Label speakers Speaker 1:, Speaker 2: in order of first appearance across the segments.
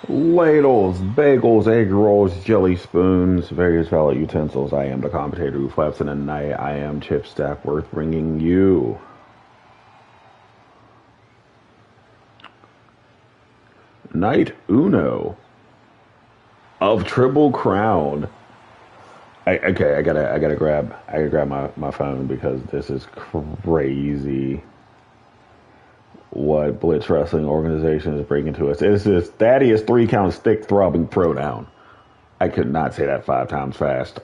Speaker 1: Ladles, bagels, egg rolls, jelly spoons, various pallet utensils. I am the commentator who flaps in the night. I am Chip Stackworth bringing you Night Uno of Triple Crown. I gotta grab my phone because this is crazy. What Blitz Wrestling organization is bringing to us? This is Thaddeus Threecount Thicc Throbbin Throwdown. I could not say that 5 times fast.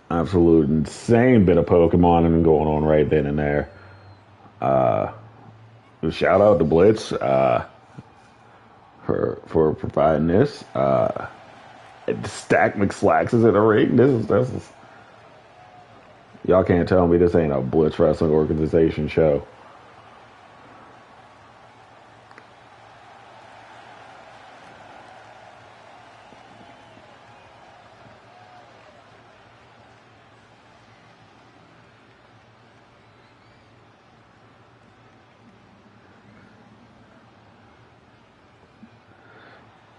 Speaker 1: Absolute insane bit of Pokemon and going on right then and there. Shout out to Blitz for providing this. Stack McSlacks is in the ring. This is y'all can't tell me this ain't a Blitz Wrestling organization show.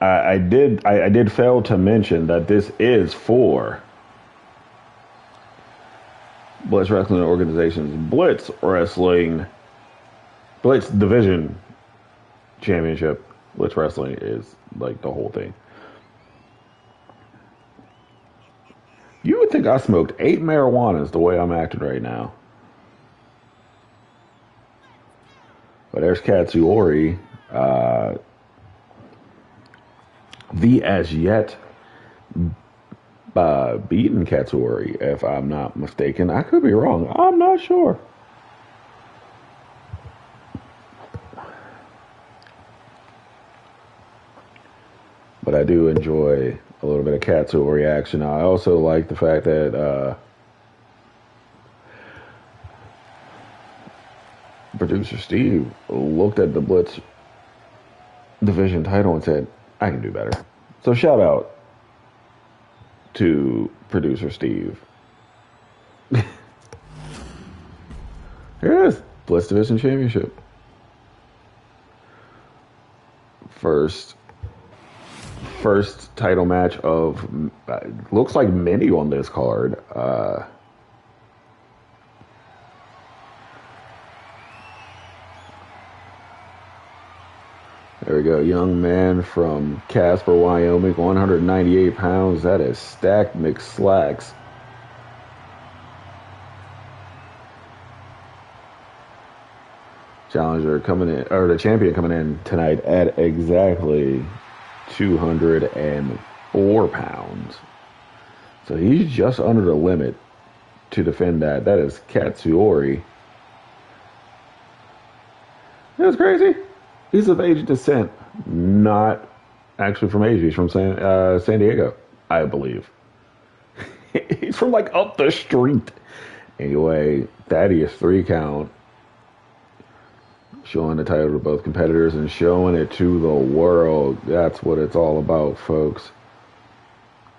Speaker 1: I did fail to mention that this is for Blitz Wrestling Organization's Blitz Division Championship. Blitz Wrestling is like the whole thing. You would think I smoked 8 marijuanas the way I'm acting right now. But there's Katsuori. The as yet beaten Katsuori, if I'm not mistaken. I could be wrong. I'm not sure. But I do enjoy a little bit of Katsuori action. I also like the fact that producer Steve looked at the Blitz division title and said, I can do better. So shout out to producer Steve. Here it is. Blitz Division Championship. First title match of looks like many on this card. There we go. Young man from Casper, Wyoming, 198 pounds. That is Stack McSlacks. Challenger coming in, or the champion coming in tonight at exactly 204 pounds. So he's just under the limit to defend that. That is Katsuori. That's crazy. He's of Asian descent, not actually from Asia. He's from San Diego, I believe. He's from like up the street. Anyway, Thaddeus Threecount showing the title to both competitors and showing it to the world. That's what it's all about, folks.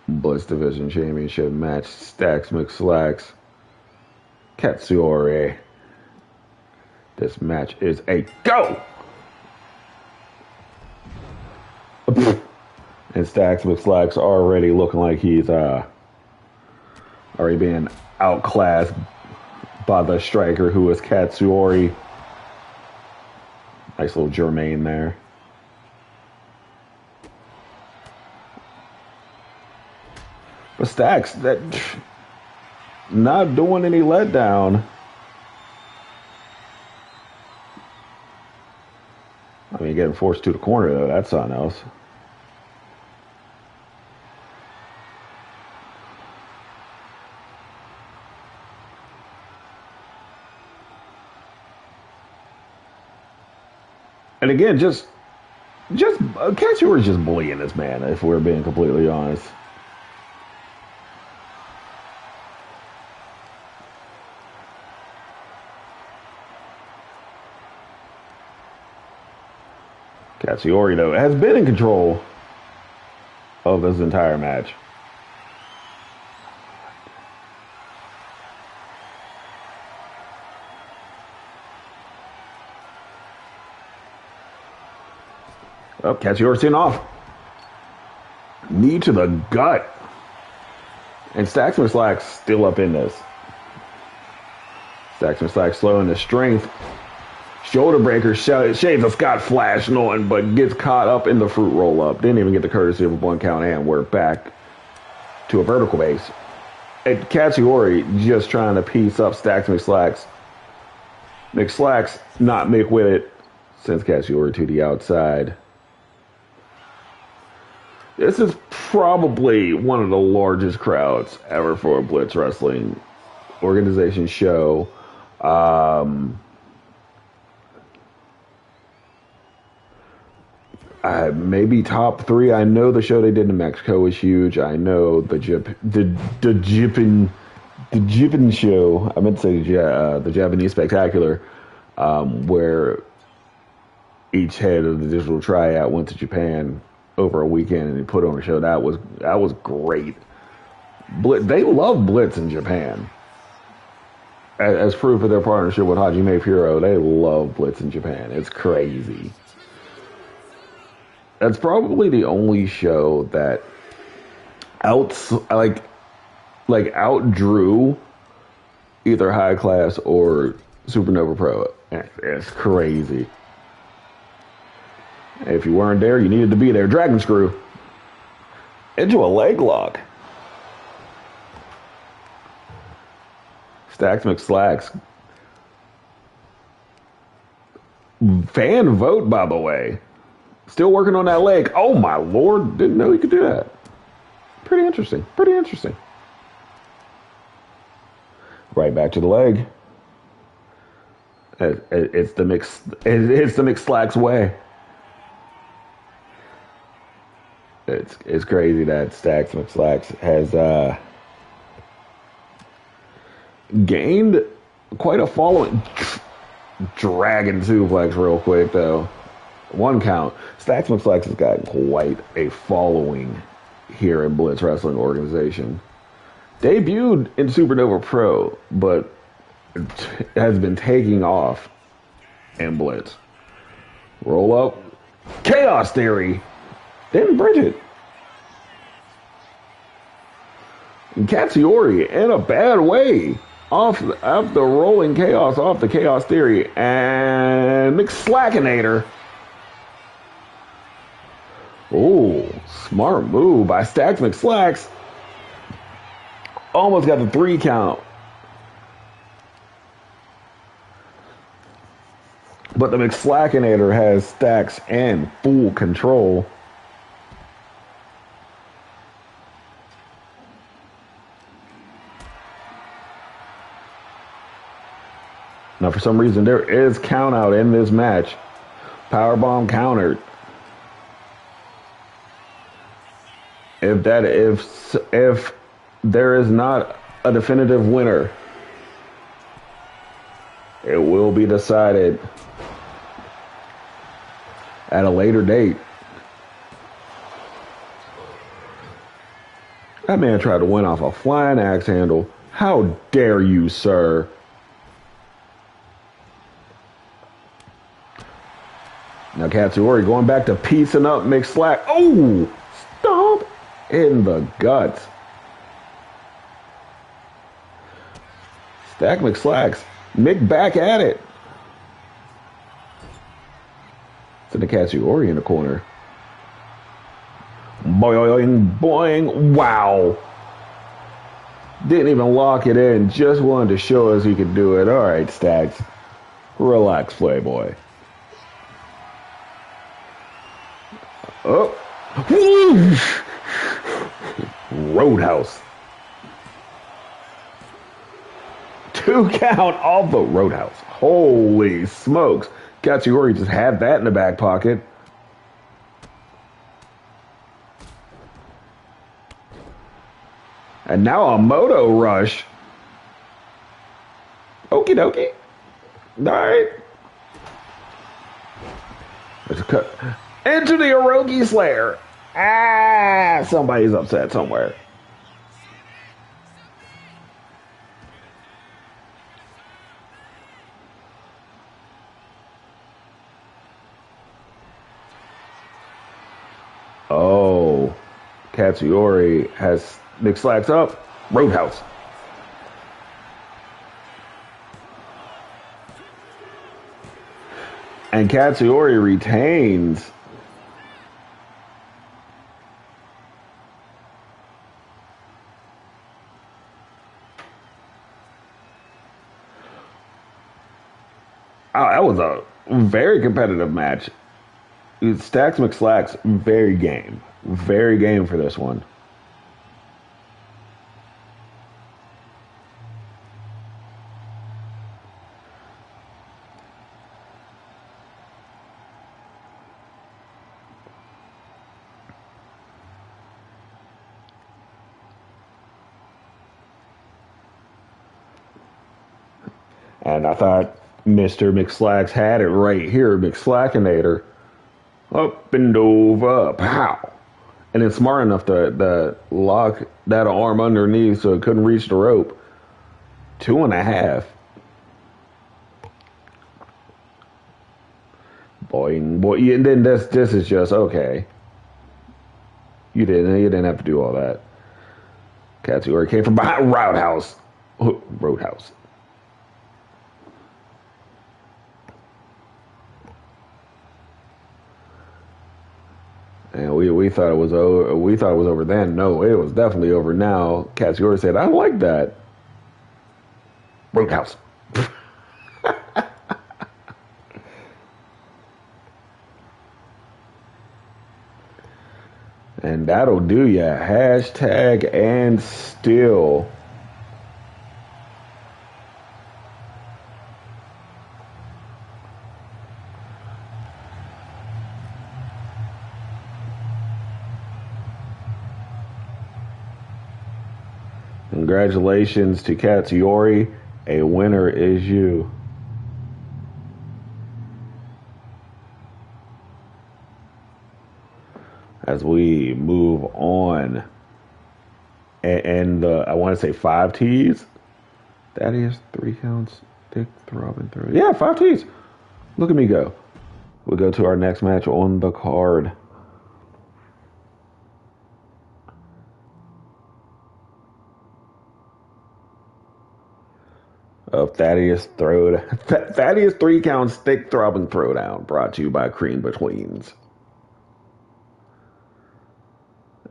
Speaker 1: Blitz Division Championship match. Stacks McSlacks. Katsuori. This match is a go! And Stacks McSlacks already looking like he's already being outclassed by the striker who is Katsuori. Nice little Jermaine there. But Stacks, that not doing any letdown. I mean, getting forced to the corner though, that's something else. And again, just Katsuori's just bullying this man, if we're being completely honest. Katsuori, though, has been in control of this entire match. Oh, Katsuyori off. Knee to the gut. And Stacksman Slack's still up in this. Stacksman Slack slowing the strength. Shoulder breaker shades of Scott Flash Norton, but gets caught up in the fruit roll up. Didn't even get the courtesy of a 1 count, and we're back to a vertical base. And Katsuyori just trying to piece up Stacks McSlacks. McSlacks not Mick with it. Sends Katsuyori to the outside. This is probably one of the largest crowds ever for a Blitz Wrestling organization show. Maybe top 3. I know the show they did in Mexico was huge. I know the Japan show. I meant to say the Japanese Spectacular, where each head of the digital Triad went to Japan over a weekend and they put on a show. That was great. They love Blitz in Japan. As proof of their partnership with Hajime Puro, they love Blitz in Japan. It's crazy. That's probably the only show that outdrew either High Class or Supernova Pro. It's crazy. If you weren't there, you needed to be there. Dragon Screw into a leg lock. Stacks McSlacks. Fan vote, by the way. Still working on that leg. Oh my lord, didn't know he could do that. Pretty interesting. Pretty interesting. Right back to the leg. It's the McSlacks way. It's crazy that Stacks McSlacks has gained quite a following. Dragon suplex real quick though. 1 count. Stacks McSlacks has got quite a following here in Blitz Wrestling Organization. Debuted in Supernova Pro, but has been taking off in Blitz. Roll up. Chaos Theory. Didn't bridge it. And Katsuyori in a bad way. Off the rolling chaos, off the Chaos Theory. And McSlackinator. Oh, smart move by Stacks McSlacks. Almost got the 3 count. But the McSlackinator has Stacks in full control. Now, for some reason, there is count out in this match. Powerbomb countered. If there is not a definitive winner, it will be decided at a later date. That man tried to win off a flying axe handle. How dare you, sir? Now Katsuyori going back to piecing up McSlack. Oh, stomp in the guts. Stack McSlacks. Mick back at it. Send the Katsuyori in the corner. Boing, boing. Wow. Didn't even lock it in. Just wanted to show us he could do it. All right, Stacks. Relax, Playboy. Oh. Roadhouse. 2 count off the Roadhouse. Holy smokes. Katsuyori just had that in the back pocket. And now a Moto Rush. Okie dokie. All right. Let's cut into the Erogi Slayer. Ah, somebody's upset somewhere. Katsuyori has McSlacks up. Roadhouse. And Katsuyori retains. Oh, that was a very competitive match. Stacks McSlacks, very game. Very game for this one. And I thought Mr. McSlacks had it right here. McSlackinator. Up and over. Pow. And it's smart enough to lock that arm underneath so it couldn't reach the rope. 2.5. Boy, and then this is just okay. You didn't have to do all that. Katsuyori came from behind. Roadhouse. And we thought it was over. We thought it was over then. No, it was definitely over now. Katsuyori said, "I like that." Roadhouse. And that'll do ya. Hashtag and still. Congratulations to Katsuyori. A winner is you. As we move on, and I want to say 5 T's. Thaddeus, Threecounts, Thicc, Throbbin, Throbbin. Yeah, 5 T's. Look at me go. We'll go to our next match on the card. Of Thaddeus Thaddeus Threecounts, Thicc, Throbbin, Throwdown, brought to you by Cream Betweens.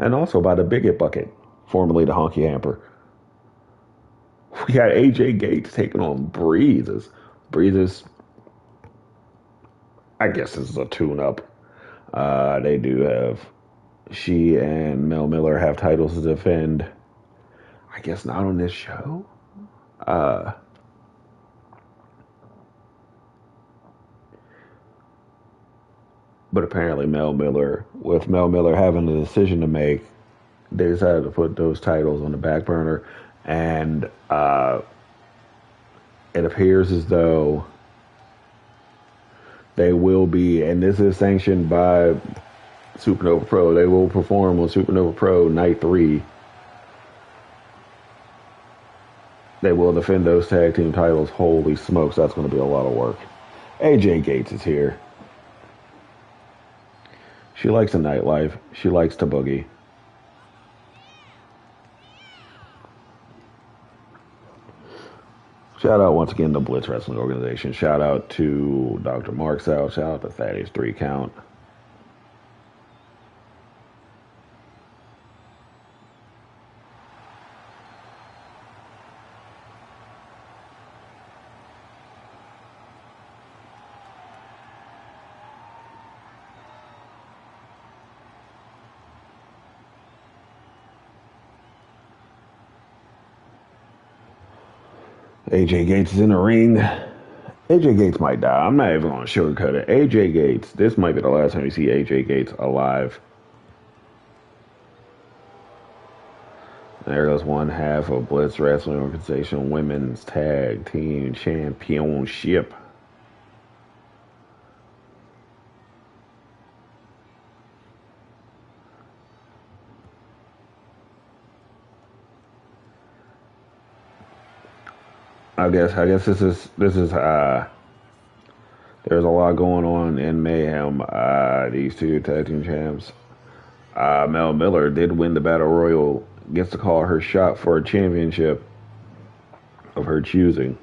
Speaker 1: And also by the Bigot Bucket, formerly the Honky Hamper. We got AJ Gates taking on Breezes. Breezes, I guess this is a tune-up. They do have, she and Mel Miller have titles to defend. I guess not on this show. But apparently with Mel Miller having a decision to make, they decided to put those titles on the back burner. And it appears as though they will be, and this is sanctioned by Supernova Pro, they will perform on Supernova Pro Night 3. They will defend those tag team titles. Holy smokes, that's going to be a lot of work. AJ Gates is here. She likes the nightlife. She likes to boogie. Shout out once again to Blitz Wrestling Organization. Shout out to Dr. Mark South. Shout out to Thaddeus Threecount. AJ Gates is in the ring. AJ Gates might die. I'm not even going to sugarcoat it. AJ Gates, this might be the last time you see AJ Gates alive. There goes one half of Blitz Wrestling Organization Women's Tag Team Championship. I guess this is there's a lot going on in Mayhem. These two tag team champs. Mel Miller did win the Battle Royal. Gets to call her shot for a championship of her choosing.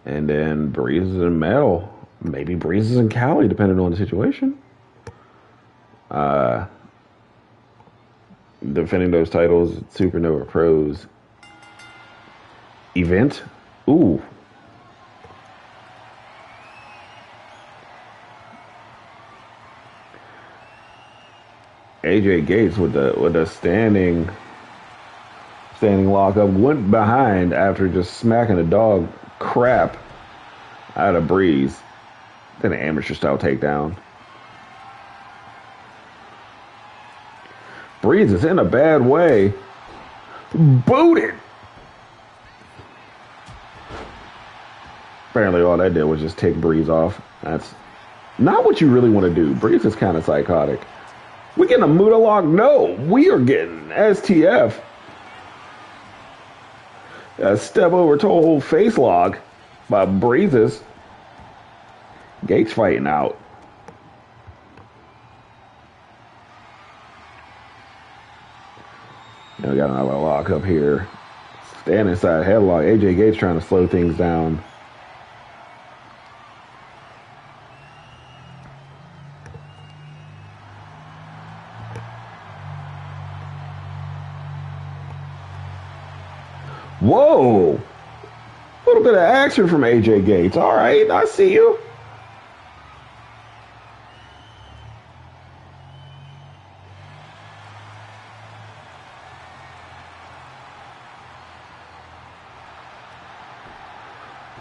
Speaker 1: And then Breezes and Mel. Maybe Breezes and Callie, depending on the situation. Defending those titles at Supernova Pro's event. Ooh. AJ Gates with the standing lockup went behind after just smacking the dog crap out of Breeze. Then an amateur style takedown. Breeze is in a bad way. Booted. Apparently all that did was just take Breeze off. That's not what you really want to do. Breeze is kind of psychotic. We getting a Muda lock? No, we are getting STF. A step over toe face lock by Breezes. Gates fighting out. Now we got another lock up here. Stand inside headlock. AJ Gates trying to slow things down. Whoa! A little bit of action from AJ Gates. All right, I see you.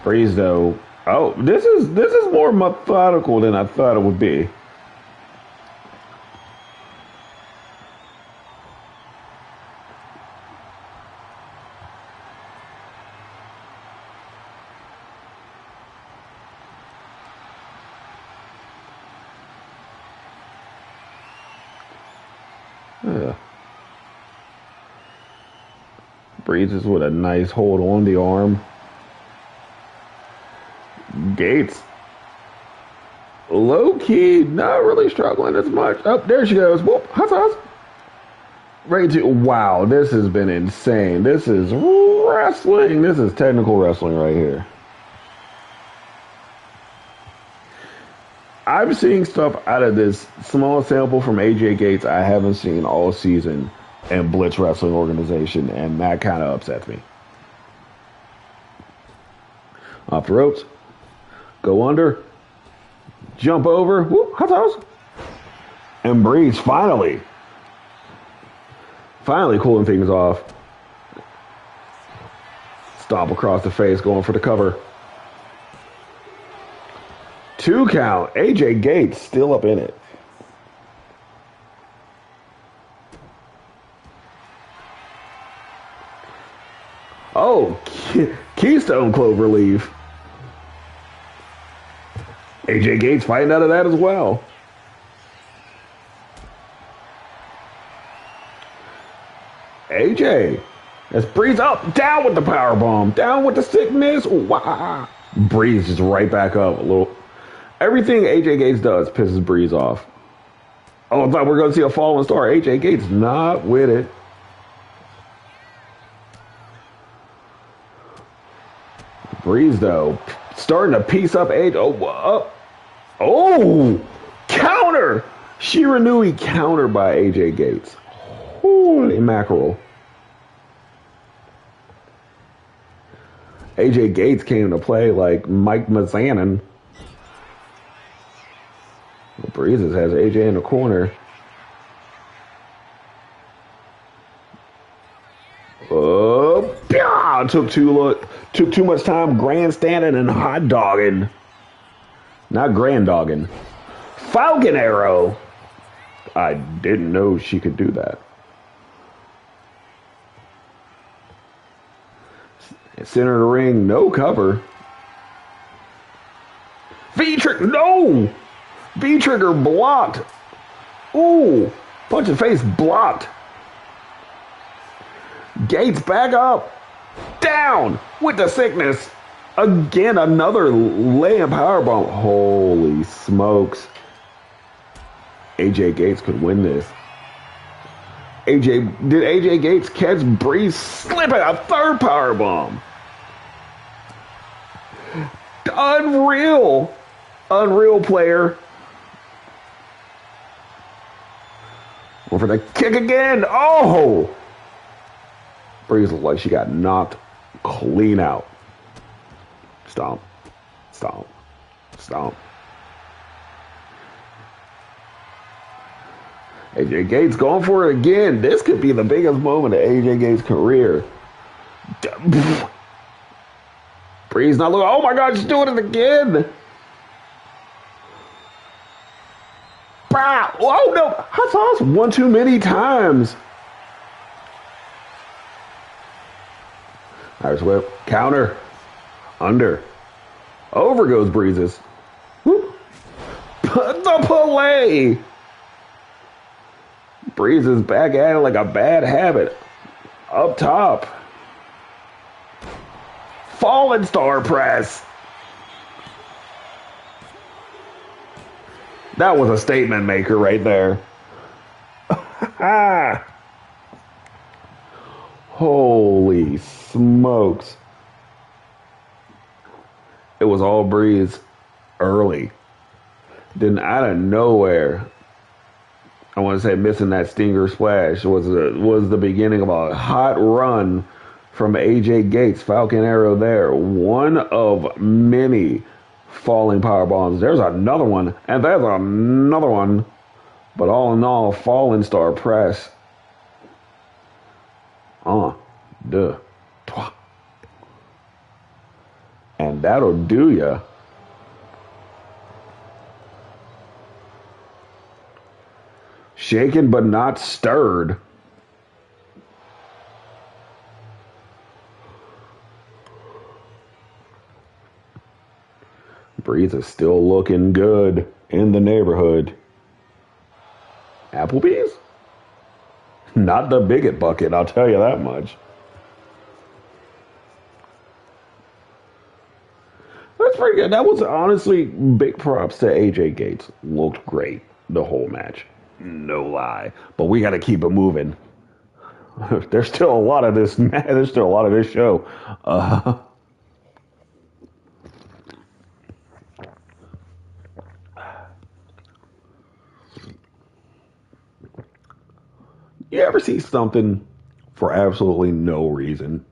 Speaker 1: Breeze though. Oh, this is more methodical than I thought it would be. Yeah. Breezes with a nice hold on the arm. Gates, low key, not really struggling as much. Oh, there she goes. Whoop, hot. Ready to. Wow, this has been insane. This is wrestling. This is technical wrestling right here. I'm seeing stuff out of this small sample from AJ Gates I haven't seen all season in Blitz Wrestling Organization, and that kind of upsets me. Off the ropes. Go under. Jump over. Whoop, hot toss. And Breeze finally cooling things off. Stomp across the face, going for the cover. 2 count. AJ Gates still up in it. Oh, Keystone Clover Leaf. AJ Gates fighting out of that as well. AJ. That's Breeze up. Down with the powerbomb. Down with the sickness. Wow. Breeze is right back up a little. Everything AJ Gates does pisses Breeze off. Oh, I thought we were going to see a falling star. AJ Gates not with it. Breeze, though, starting to piece up AJ. Oh, counter. Shiranui counter by AJ Gates. Holy mackerel. AJ Gates came to play like Mike Mazanin. Breezes has AJ in the corner. Oh, took too much time grandstanding and hot dogging. Not grand dogging. Falcon Arrow. I didn't know she could do that. Center of the ring, no cover. V-trigger, no! V-trigger blocked. Ooh, punch in face blocked. Gates back up. Down with the sickness. Again, another laying powerbomb. Holy smokes. AJ Gates could win this. Did AJ Gates catch Breeze slipping a third powerbomb? Unreal. Unreal player. Going for the kick again. Oh! Breeze looked like she got knocked clean out. Stomp. Stomp. Stomp. AJ Gates going for it again. This could be the biggest moment of AJ Gates' career. Breeze not looking. Oh my God, she's doing it again. Bah! Oh no, hot sauce. One too many times. Irish whip. Counter. Under. Over goes Breezes. Whoop. The play. Breezes back at it like a bad habit. Up top. Fallen Star Press. That was a statement maker right there. Holy smokes. It was all Breeze early. Then out of nowhere, I want to say missing that Stinger Splash was the beginning of a hot run from AJ Gates. Falcon Arrow there. One of many falling power bombs. There's another one, and there's another one. But all in all, Fallen Star Press. And that'll do ya. Shaken but not stirred. Breeze is still looking good in the neighborhood. Applebee's? Not the bigot bucket, I'll tell you that much. That's pretty good. That was honestly big props to AJ Gates. Looked great the whole match. No lie. But we got to keep it moving. There's still a lot of this. There's still a lot of this show. You ever see something for absolutely no reason?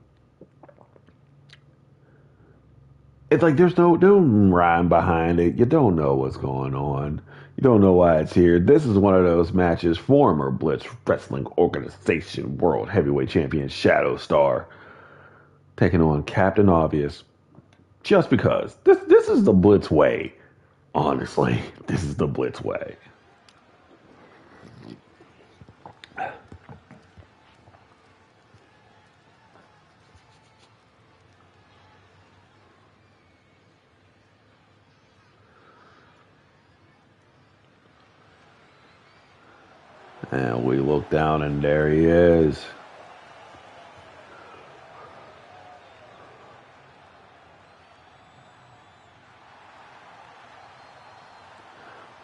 Speaker 1: It's like there's no rhyme behind it. You don't know what's going on. You don't know why it's here. This is one of those matches. Former Blitz Wrestling Organization World Heavyweight Champion Shadow Star taking on Captain Obvious. Just because. This is the Blitz way. Honestly, this is the Blitz way. And we look down and there he is.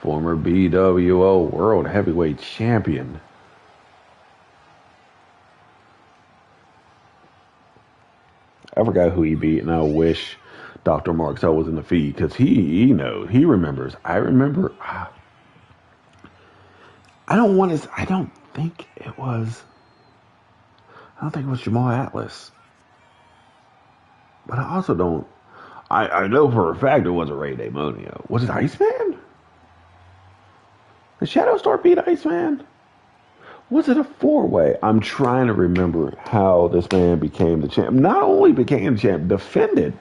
Speaker 1: Former BWO World Heavyweight Champion. I forgot who he beat, and I wish Dr. Marxell was in the feed because he knows, he remembers. I remember. I don't think it was Jamal Atlas. But I also don't. I know for a fact it wasn't Ray Demonio. Was it Iceman? Did Shadow Star beat Iceman? Was it a four-way? I'm trying to remember how this man became the champ. Not only became the champ, defended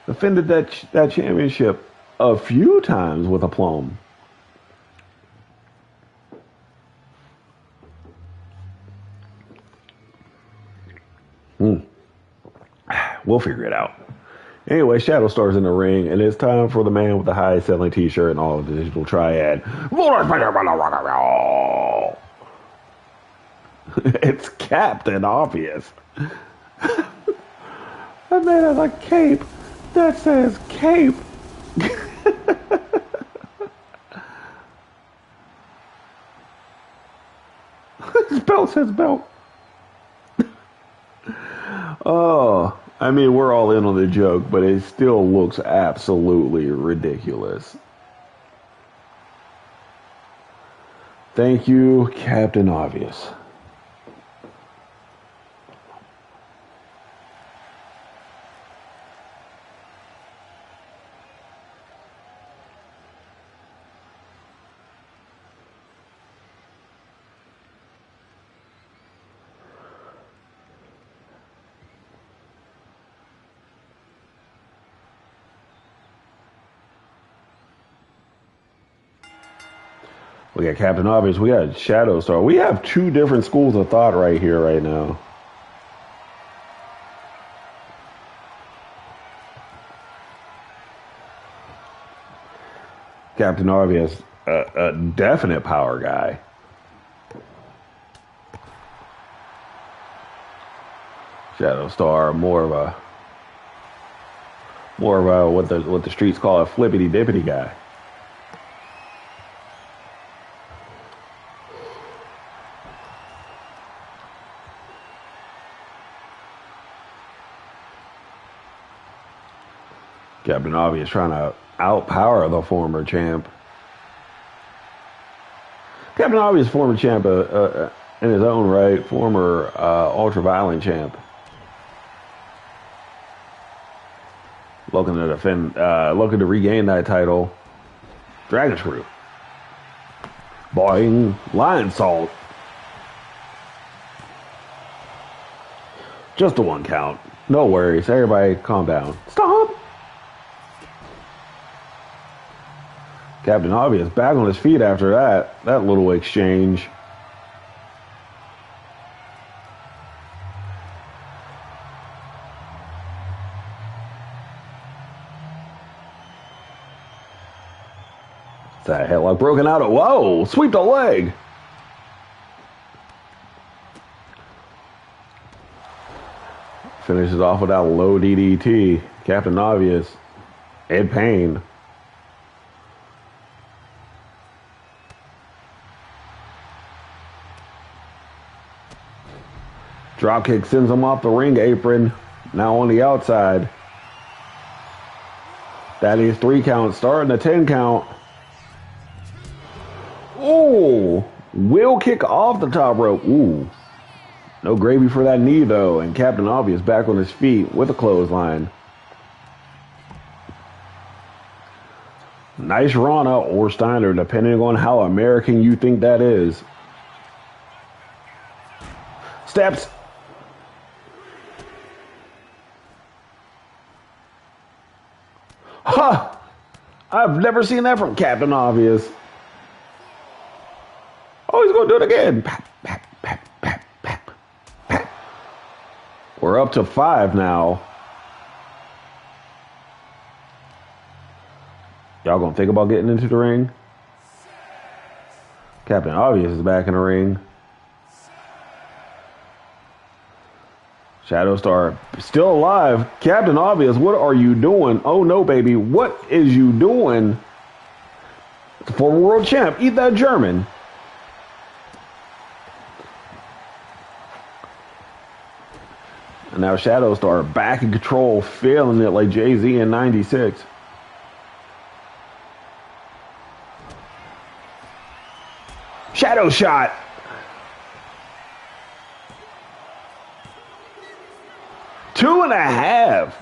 Speaker 1: that championship a few times with aplomb. We'll figure it out. Anyway, Shadow Star's in the ring, and it's time for the man with the highest selling t-shirt and all of the digital Triad. It's Captain Obvious. That man has a cape that says cape. His belt says belt. Oh, I mean, we're all in on the joke, but it still looks absolutely ridiculous. Thank you, Captain Obvious. We got Captain Obvious. We got Shadow Star. We have two different schools of thought right here, right now. Captain Obvious, a definite power guy. Shadow Star, more of a what the streets call a flippity dippity guy. Captain Obvious trying to outpower the former champ. Captain Obvious, former champ in his own right, former ultra-violent champ. Looking to defend, looking to regain that title. Dragon Screw. Boing. Lion Salt. Just a one count. No worries. Everybody calm down. Stop. Captain Obvious back on his feet after that little exchange. That headlock broken out. Whoa! Sweep the leg. Finishes off with that low DDT. Captain Obvious. In pain. Dropkick sends him off the ring apron. Now on the outside. That is 3 count. Starting a 10 count. Ooh. Wheel kick off the top rope. Ooh. No gravy for that knee, though. And Captain Obvious back on his feet with a clothesline. Nice Rana or Steiner, depending on how American you think that is. Steps. Huh! I've never seen that from Captain Obvious. Oh, he's going to do it again. Pap, pap, pap, pap, pap, pap. We're up to 5 now. Y'all going to think about getting into the ring? Captain Obvious is back in the ring. Shadow Star still alive. Captain Obvious, what are you doing? Oh no, baby. What is you doing? The former world champ. Eat that German. And now Shadow Star back in control, feeling it like Jay-Z in 96. Shadow shot. Two and a half.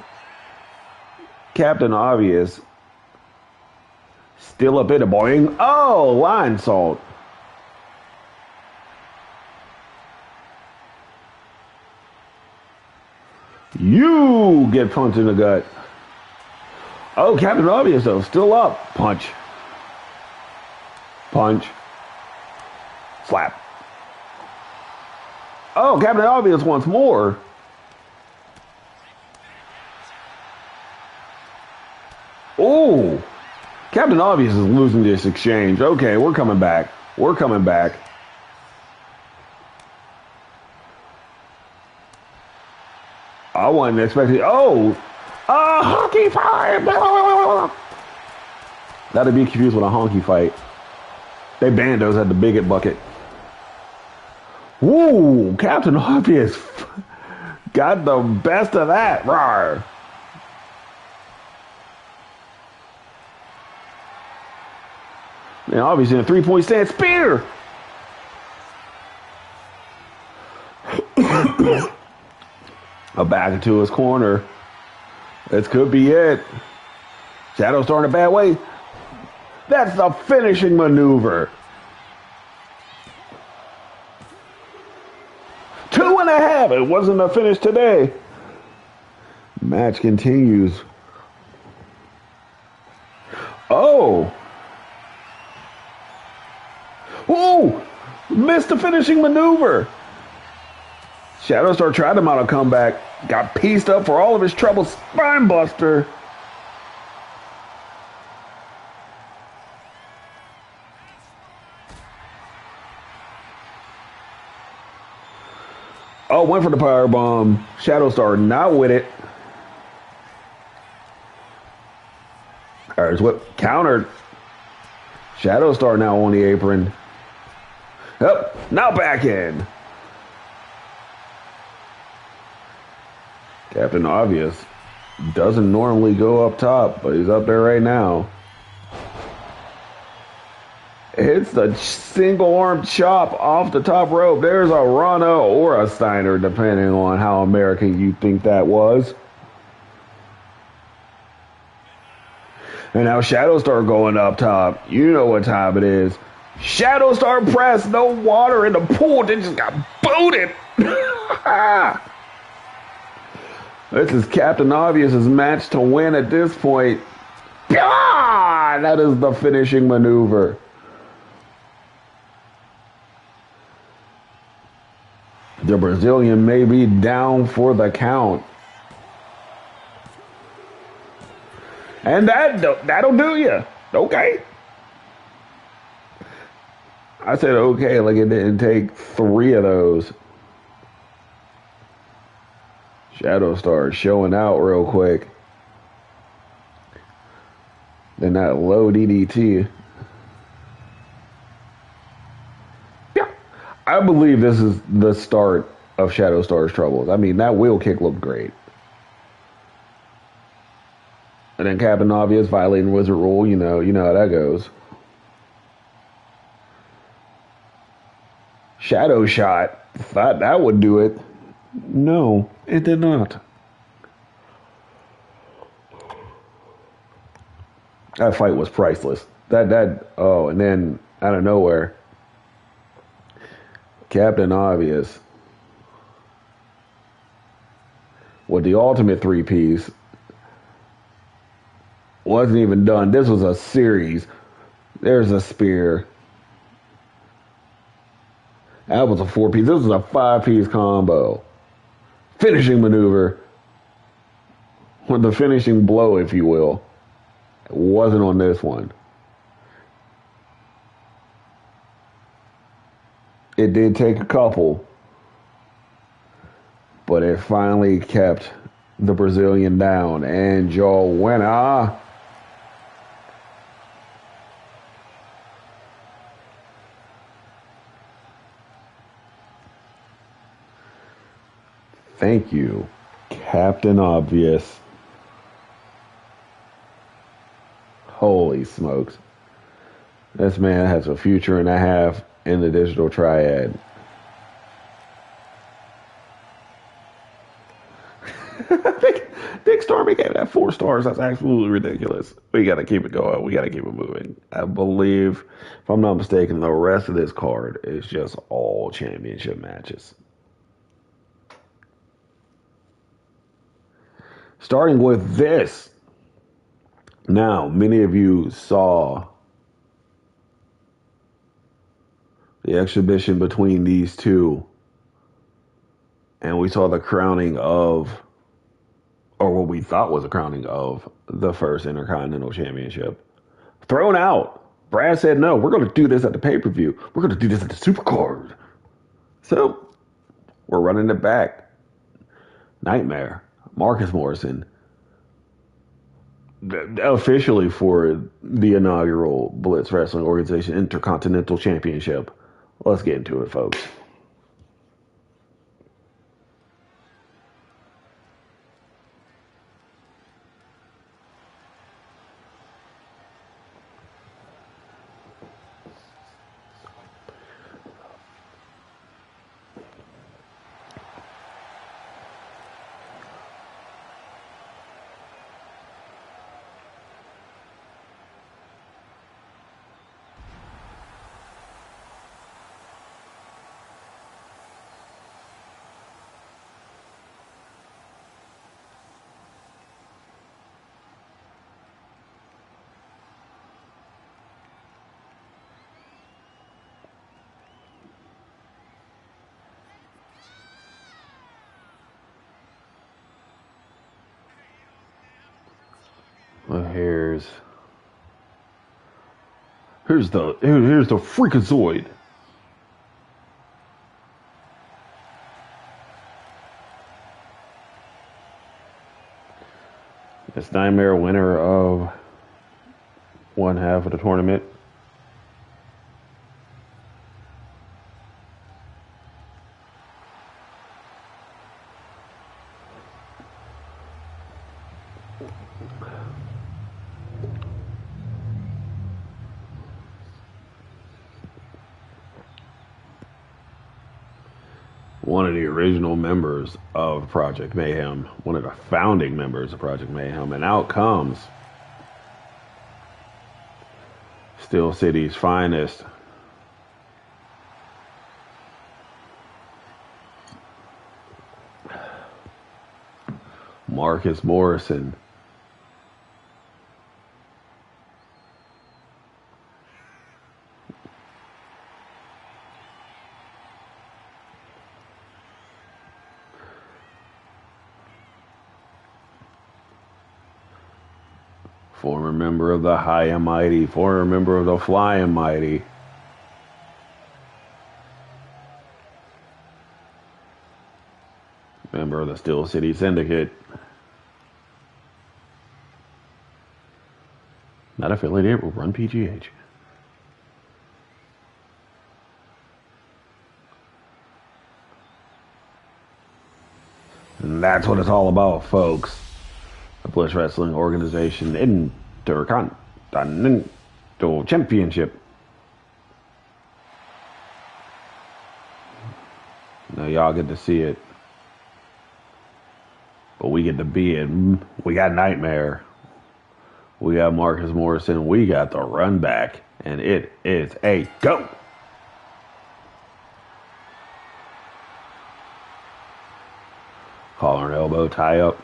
Speaker 1: Captain Obvious. Still a bit of boing. Oh, line salt. You get punched in the gut. Oh, Captain Obvious, though, still up. Punch. Punch. Slap. Oh, Captain Obvious once more. Oh, Captain Obvious is losing this exchange. Okay, we're coming back. We're coming back. I wasn't expecting. Oh, a hockey fight. That'd be confused with a honky fight. They banned those at the bigot bucket. Woo! Captain Obvious got the best of that. Rawr. Now, obviously, in a 3-point stand spear. A back into his corner. This could be it. Shadow starting a bad way. That's the finishing maneuver. 2.5. It wasn't a finish today. Match continues. Oh. Whoa. Missed the finishing maneuver. Shadowstar tried to mount a comeback. Got pieced up for all of his trouble. Spinebuster. Oh, went for the powerbomb. Shadowstar not with it. There's what countered. Shadowstar now on the apron. Yep, now back in. Captain Obvious doesn't normally go up top, but he's up there right now. Hits the single arm chop off the top rope. There's a Rana or a Steiner, depending on how American you think that was. And now Shadowstar going up top. You know what time it is. Shadowstar press, no water in the pool. They just got booted. This is Captain Obvious's match to win at this point. Ah, that is the finishing maneuver. The Brazilian may be down for the count. And that'll do you. Okay. I said okay, like it didn't take 3 of those. Shadowstar showing out real quick. Then that low DDT. Yeah. I believe this is the start of Shadowstar's troubles. I mean, that wheel kick looked great. And then Captain Obvious violating Wizard Rule. You know how that goes. Shadow shot. Thought that would do it. No, it did not. That fight was priceless. Oh, and then out of nowhere, Captain Obvious with the ultimate 3-piece wasn't even done. This was a series. There's a spear. That was a 4-piece. This was a 5-piece combo. Finishing maneuver. Or the finishing blow, if you will. It wasn't on this one. It did take a couple. But it finally kept the Brazilian down. And Joe winner. Thank you, Captain Obvious. Holy smokes. This man has a future and a half in the digital triad. Dick Stormy gave that 4 stars. That's absolutely ridiculous. We got to keep it going. We got to keep it moving. I believe, if I'm not mistaken, the rest of this card is just all championship matches. Starting with this. Now, many of you saw the exhibition between these two. And we saw the crowning of, or what we thought was a crowning of, the first Intercontinental Championship. Thrown out. Brad said, no, we're going to do this at the pay-per-view. We're going to do this at the Supercard. So, we're running it back. Nightmare Marcus Morrison, officially for the inaugural Blitz Wrestling Organization Intercontinental Championship. Let's get into it, folks. Well, here's the Freakazoid. This Nightmare, winner of one half of the tournament. One of the original members of Project Mayhem, one of the founding members of Project Mayhem, and out comes Steel City's finest. Marcus Morrison. Former member of the High and Mighty, former member of the Fly and Mighty. Member of the Steel City Syndicate. Not affiliated with Run PGH. And that's what it's all about, folks. The Blitz Wrestling Organization Intercontinental Championship. Now y'all get to see it. But we get to be it. We got Nightmare. We got Marcus Morrison. We got the run back. And it is a go. Collar and elbow tie up.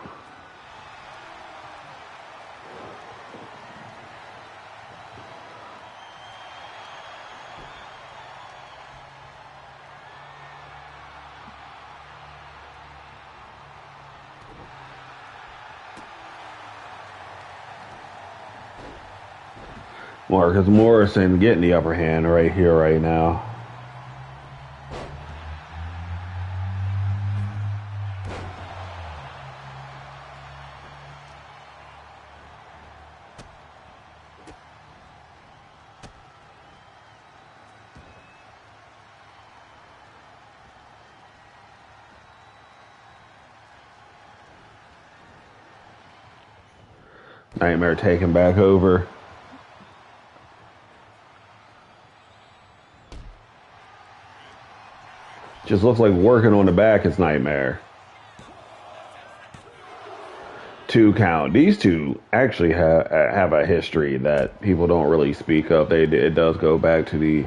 Speaker 1: Marcus Morrison getting the upper hand right here, right now. Nightmare taking back over. Just looks like working on the back is Nightmare. 2 count. These two actually have a history that people don't really speak of. It does go back to the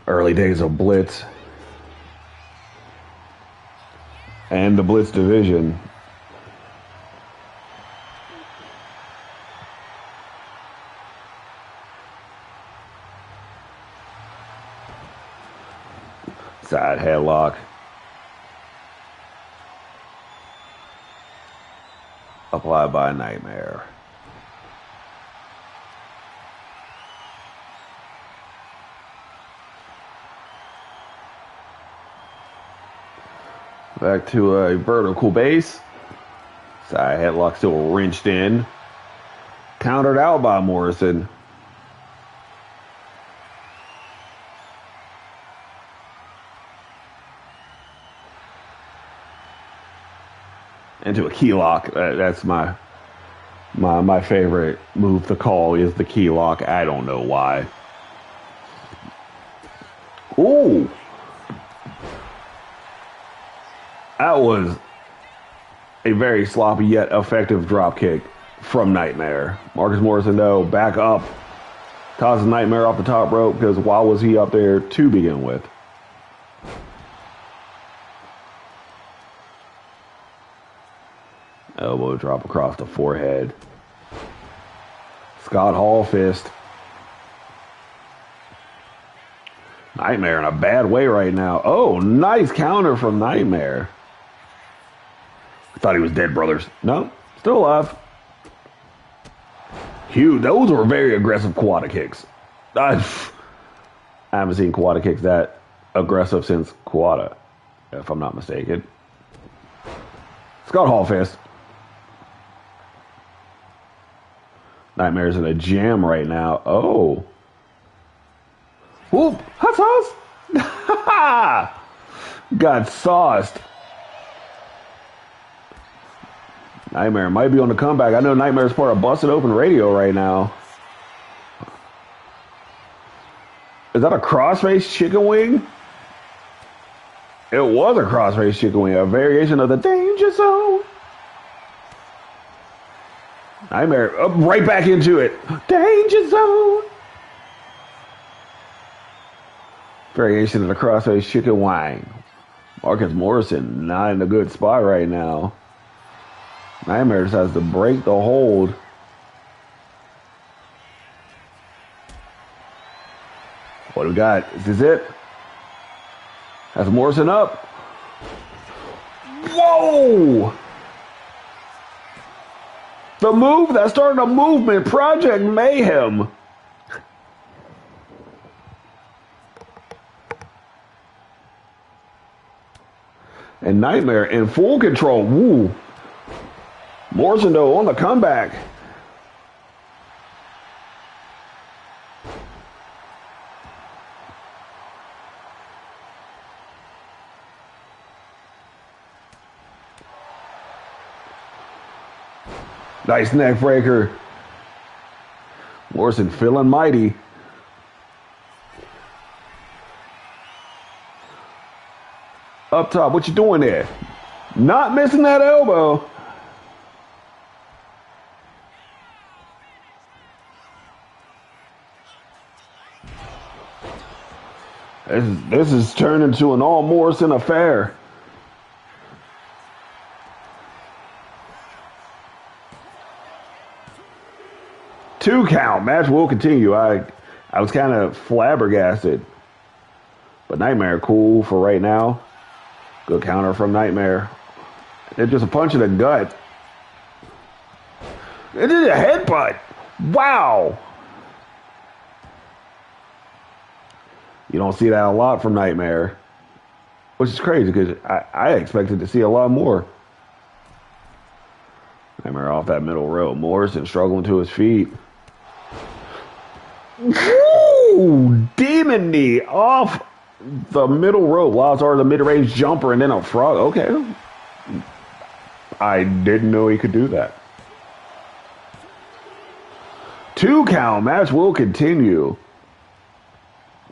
Speaker 1: early days of Blitz and the Blitz division. Side headlock. Applied by Nightmare. Back to a vertical base. Side headlock still wrenched in. Countered out by Morrison. Into a key lock. That's my favorite move to call is the key lock. I don't know why. Ooh. That was a very sloppy yet effective drop kick from Nightmare. Marcus Morrison, though, back up. Tosses Nightmare off the top rope because why was he up there to begin with? Elbow drop across the forehead. Scott Hall fist. Nightmare in a bad way right now. Oh, nice counter from Nightmare. I thought he was dead, brothers. No, still alive. Huge. Those were very aggressive quad kicks. I haven't seen quad kicks that aggressive since Quada, if I'm not mistaken. Scott Hall fist. Nightmare's in a jam right now. Oh. Whoop. Hot sauce. Got sauced. Nightmare might be on the comeback. I know Nightmare's part of Busted Open Radio right now. Is that a crossface chicken wing? It was a crossface chicken wing. A variation of the Danger Zone. Nightmare right back into it. Danger Zone. Variation of the crossface chicken wing. Marcus Morrison not in a good spot right now. Nightmare decides to break the hold. What do we got? Is this it? That's Morrison up. Whoa! The move that started a movement, Project Mayhem. And Nightmare in full control. Woo. Morrison, though, on the comeback. Nice neck breaker. Morrison feeling mighty. Up top, what you doing there? Not missing that elbow. This is turned into an all Morrison affair. Two count. Match will continue. I was kind of flabbergasted. But Nightmare cool for right now. Good counter from Nightmare. It's just a punch in the gut. It is a headbutt. Wow. You don't see that a lot from Nightmare. Which is crazy because I expected to see a lot more. Nightmare off that middle row. Morrison struggling to his feet. Woo! Demon knee off the middle rope. Lazar, the mid-range jumper, and then a frog. Okay. I didn't know he could do that. 2 count. Match will continue.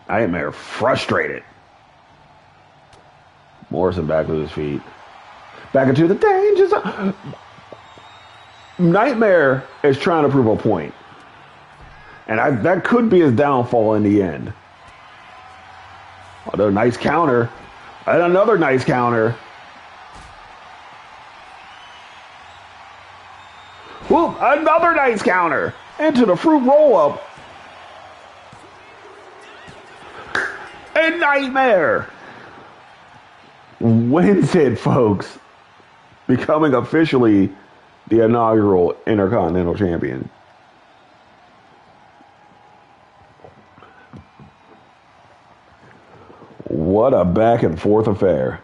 Speaker 1: Nightmare frustrated. Morrison back with his feet. Back into the danger zone. Nightmare is trying to prove a point. And that could be his downfall in the end. Another nice counter. And another nice counter. Whoop, another nice counter. Into the fruit roll-up. And Nightmare wins it, folks. Becoming officially the inaugural Intercontinental Champion. What a back and forth affair.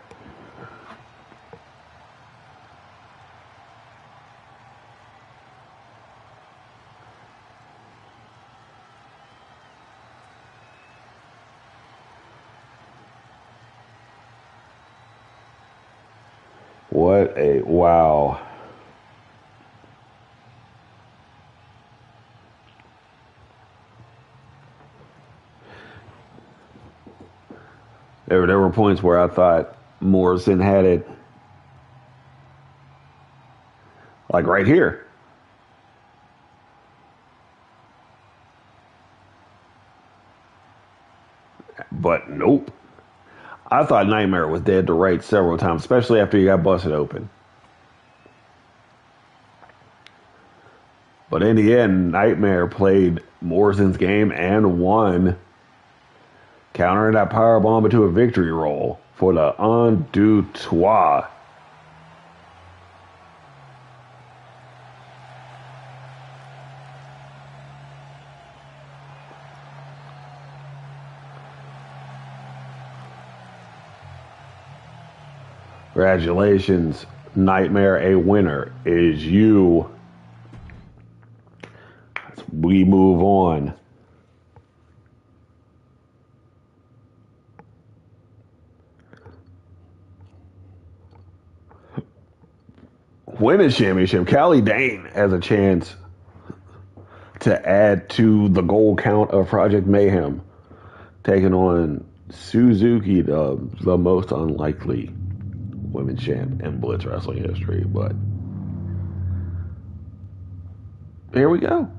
Speaker 1: What a wow. There were points where I thought Morrison had it, like right here. But nope. I thought Nightmare was dead to rights several times, especially after he got busted open. But in the end, Nightmare played Morrison's game and won, countering that powerbomb into a victory roll for the un deux trois. Congratulations, Nightmare, a winner is you. We move on. Women's Championship, Callie Dane has a chance to add to the goal count of Project Mayhem, taking on Suzuki, the most unlikely women's champ in Blitz Wrestling history. But here we go.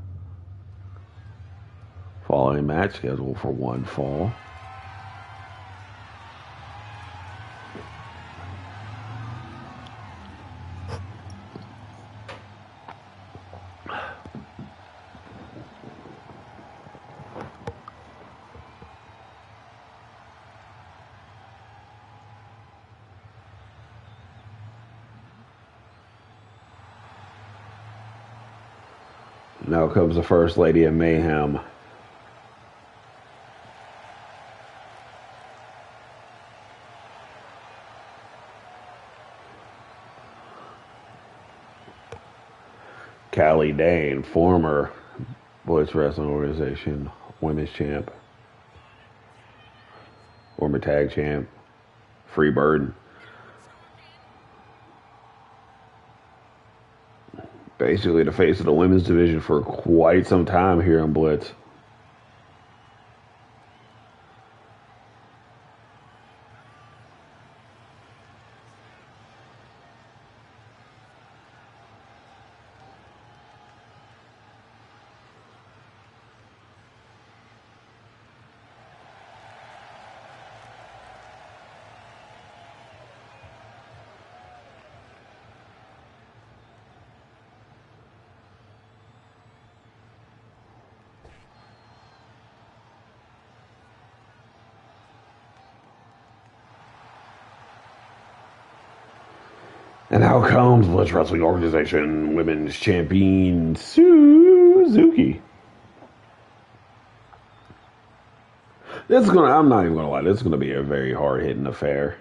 Speaker 1: Following match scheduled for one fall. Now comes the First Lady of Mayhem. Callie Dane, former Blitz Wrestling Organization women's champ, former tag champ, Freebird. Basically the face of the women's division for quite some time here in Blitz. And out comes Blitz Wrestling Organization Women's Champion Suzuki. I'm not even gonna lie, this is gonna be a very hard hitting affair.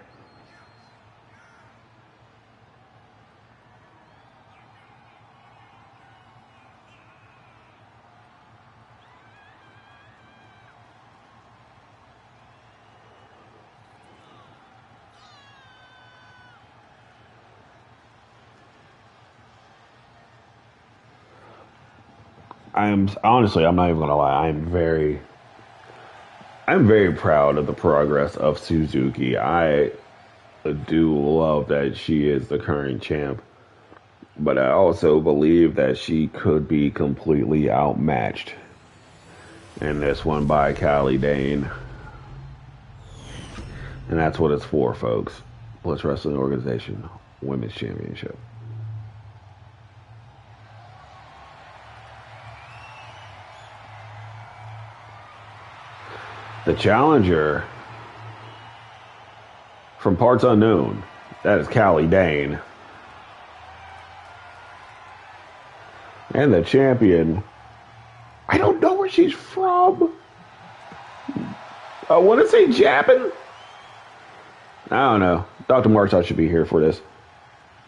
Speaker 1: I'm not even gonna lie. I'm very proud of the progress of Suzuki. I do love that she is the current champ, but I also believe that she could be completely outmatched in this one by Callie Dane. And that's what it's for, folks. Blitz Wrestling Organization Women's Championship. The challenger from parts unknown, that is Callie Dane. And the champion, I don't know where she's from. I want to say Japan. I don't know. Dr. Marshall should be here for this.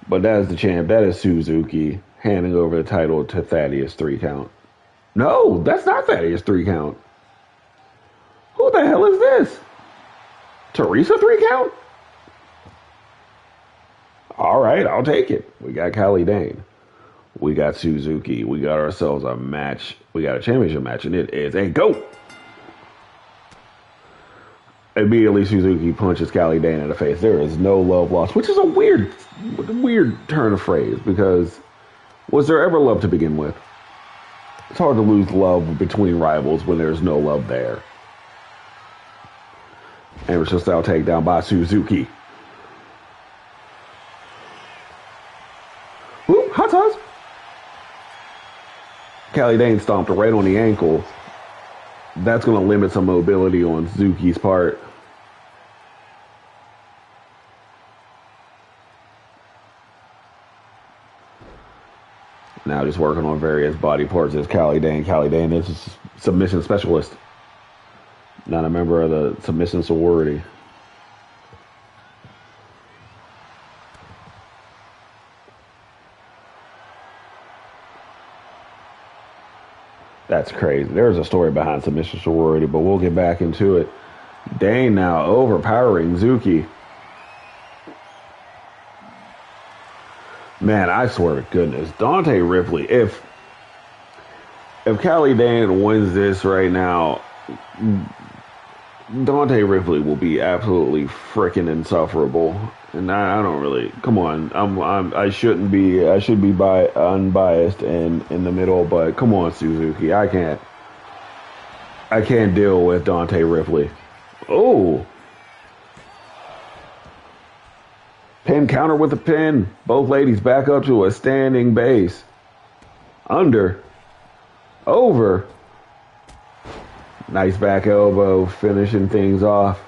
Speaker 1: But that is the champ. That is Suzuki handing over the title to Thaddeus Threecount. No, that's not Thaddeus Threecount. Who the hell is this? Teresa Threecount? All right, I'll take it. We got Callie Dane. We got Suzuki. We got ourselves a match. We got a championship match, and it is a GOAT. Immediately, Suzuki punches Callie Dane in the face. There is no love lost, which is a weird turn of phrase, because was there ever love to begin with? It's hard to lose love between rivals when there's no love there. Amateur style takedown by Suzuki. Ooh, hot sauce. Callie Dane stomped right on the ankle. That's going to limit some mobility on Suzuki's part. Now just working on various body parts is Callie Dane. Callie Dane is a submission specialist, not a member of the submission sorority. That's crazy. There's a story behind submission sorority, but we'll get back into it. Dane now overpowering Suzuki. Man, I swear to goodness, Dante Ripley, if Callie Dane wins this right now, Dante Ripley will be absolutely freaking insufferable. And I don't really, come on, I should be unbiased and in the middle, but come on, Suzuki, I can't deal with Dante Ripley. Oh. Pin counter with a pin. Both ladies back up to a standing base. Under. Over. Nice back elbow, finishing things off.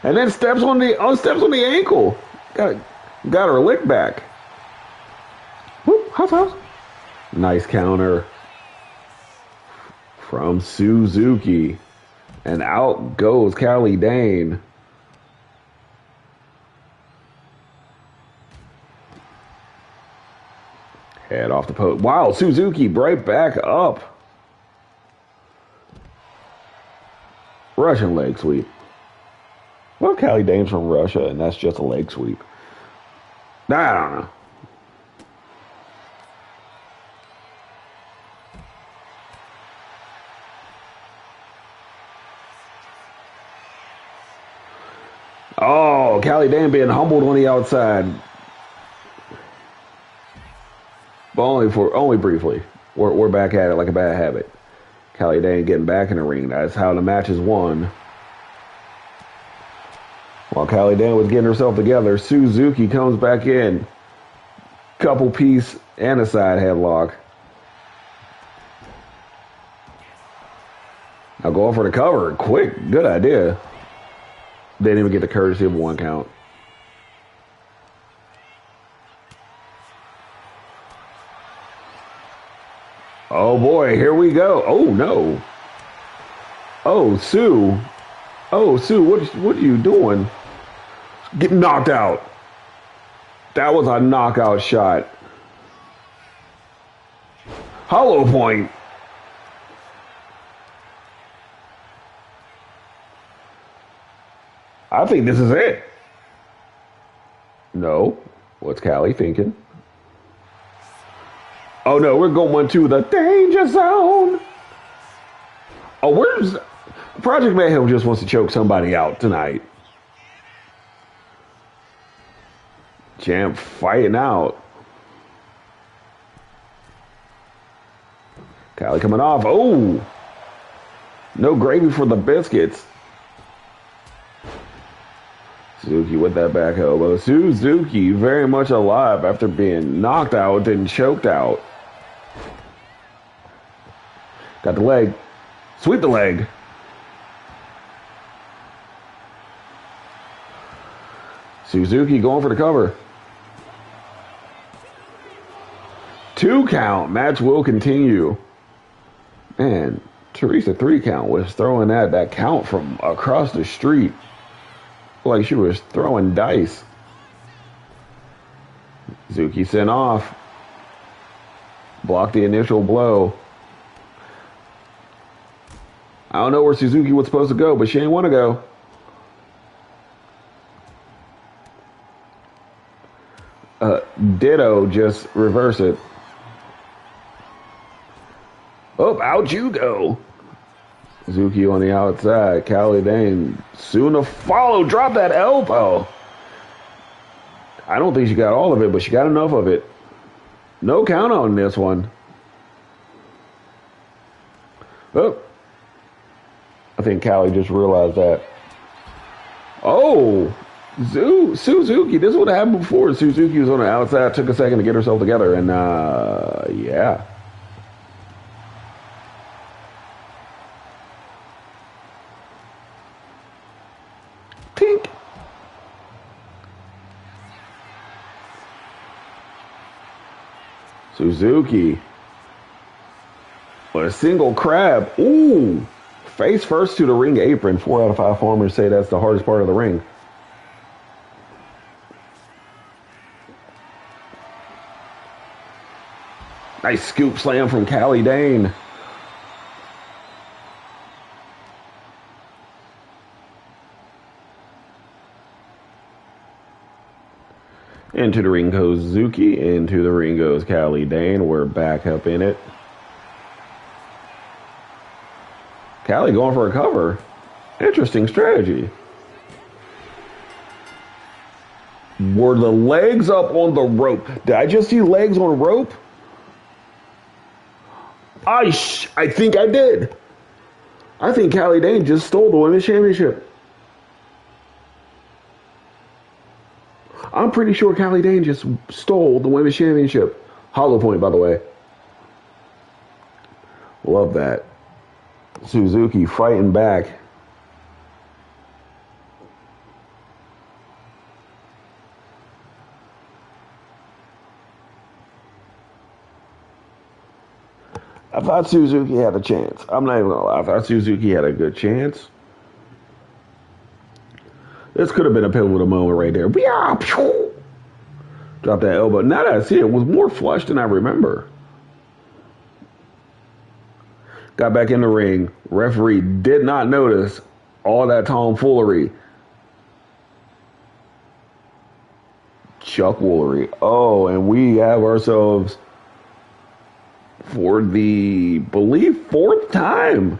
Speaker 1: And then steps on the ankle. Got her lick back. Whoop, hot sauce. Nice counter from Suzuki. And out goes Callie Dane. Head off the post. Wow, Suzuki right back up. Russian leg sweep. Well, Callie Dane's from Russia, and that's just a leg sweep. I don't know. Oh, Callie Dane being humbled on the outside. But only briefly. We're back at it like a bad habit. Callie Dane getting back in the ring. That's how the match is won. While Callie Dane was getting herself together, Suzuki comes back in. Couple piece and a side headlock. Now going for the cover. Quick. Good idea. Didn't even get the courtesy of one count. Oh boy, here we go. Oh no. Oh, Sue. Oh, Sue, what are you doing? Getting knocked out. That was a knockout shot. Hollow point. I think this is it. No. What's Callie thinking? Oh no, we're going to the danger zone. Oh, where's Project Mayhem just wants to choke somebody out tonight. Champ fighting out. Callie coming off. Oh, no gravy for the biscuits. Suzuki with that back elbow. Suzuki very much alive after being knocked out and choked out. Got the leg. Sweep the leg. Suzuki going for the cover. 2 count. Match will continue. Man, Teresa Threecount was throwing that count from across the street. Like she was throwing dice. Suzuki sent off. Blocked the initial blow. I don't know where Suzuki was supposed to go, but she ain't want to go. ditto, just reverse it. Oh, out you go. Zuki on the outside. Callie Dane soon to follow. Drop that elbow. I don't think she got all of it, but she got enough of it. No count on this one. Oh. I think Callie just realized that. Oh. Suzuki. This would have happened before. Suzuki was on the outside. Took a second to get herself together. And, yeah. Tink. Suzuki. With a single crab. Ooh. Face first to the ring apron. 4 out of 5 farmers say that's the hardest part of the ring. Nice scoop slam from Callie Dane. Into the ring goes Zuki. Into the ring goes Callie Dane. We're back up in it. Callie going for a cover. Interesting strategy. Were the legs up on the rope? Did I just see legs on rope? I think I did. I think Callie Dane just stole the Women's Championship. I'm pretty sure Callie Dane just stole the Women's Championship. Hollow point, by the way. Love that. Suzuki fighting back. I thought Suzuki had a chance. I'm not even gonna lie. I thought Suzuki had a good chance. This could have been a pivotal moment right there. Drop that elbow. Now that I see it, was more flush than I remember. Got back in the ring. Referee did not notice all that tomfoolery. Chuckwoolery. Oh, and we have ourselves, for the, believe, 4th time,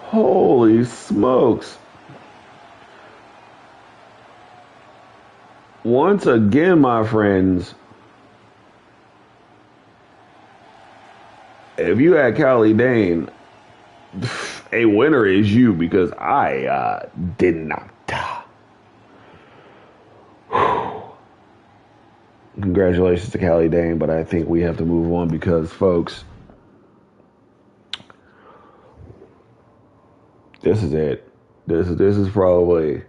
Speaker 1: holy smokes. Once again, my friends, if you had Callie Dane, a winner is you, because I did not. Congratulations to Callie Dane, but I think we have to move on because, folks, this is it. This is probably,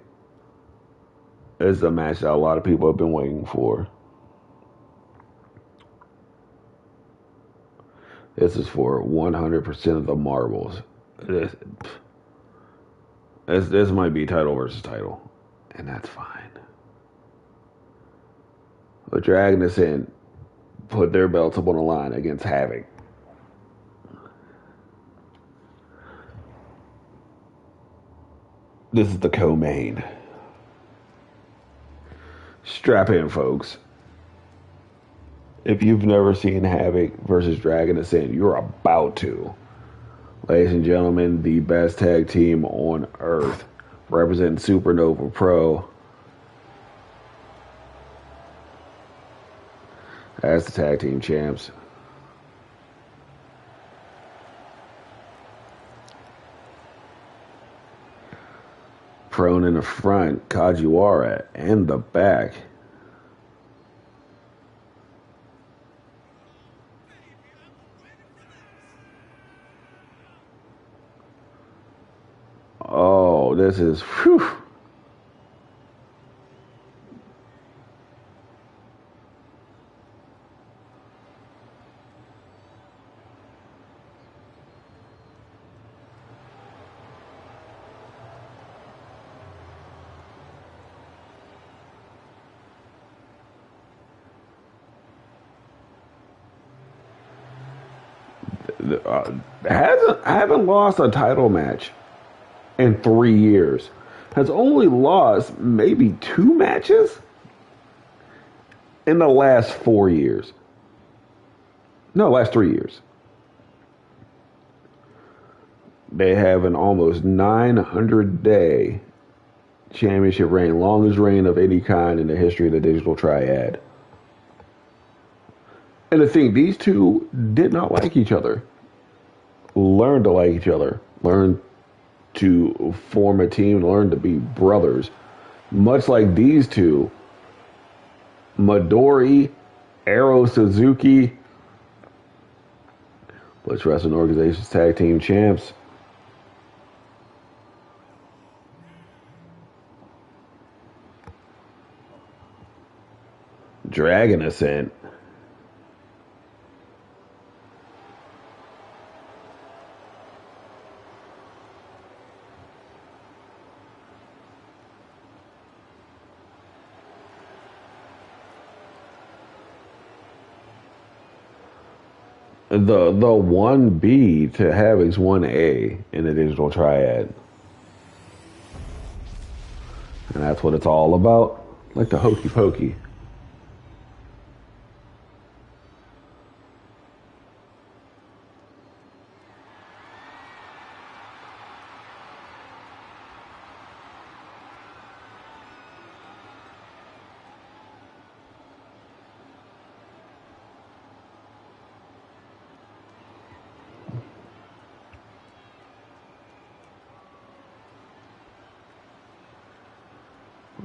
Speaker 1: this is a match that a lot of people have been waiting for. This is for 100% of the marbles. This might be title versus title, and that's fine. But dragging us in, put their belts up on the line against Havoc. This is the co-main. Strap in, folks. If you've never seen Havoc versus Dragon Ascent, you're about to. Ladies and gentlemen, the best tag team on earth, representing Supernova Pro, as the tag team champs. Prone in the front, Kajiwara in the back. Oh, this is, whew. I haven't lost a title match in 3 years. Has only lost maybe 2 matches in the last 4 years. No, last 3 years. They have an almost 900-day championship reign, longest reign of any kind in the history of the digital triad. And the thing, these two did not like each other. Learned to like each other. Learned to form a team. Learned to be brothers. Much like these two, Midori, Arrow Suzuki, Blitz Wrestling Organization's tag team champs. Dragon Ascent. The 1B to Havoc's 1A in the digital triad. And that's what it's all about. Like the hokey pokey.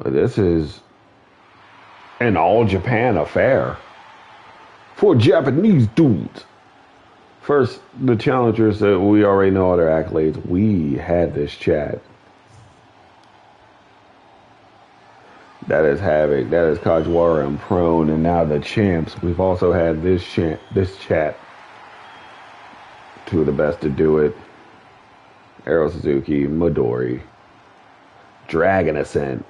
Speaker 1: This is an all-Japan affair for Japanese dudes. First, the challengers that we already know all their accolades. We had this chat. That is Havoc. That is Kajiwara and Prone, and now the champs. We've also had this chat. Two of the best to do it. Arrow Suzuki, Midori, Dragon Ascent.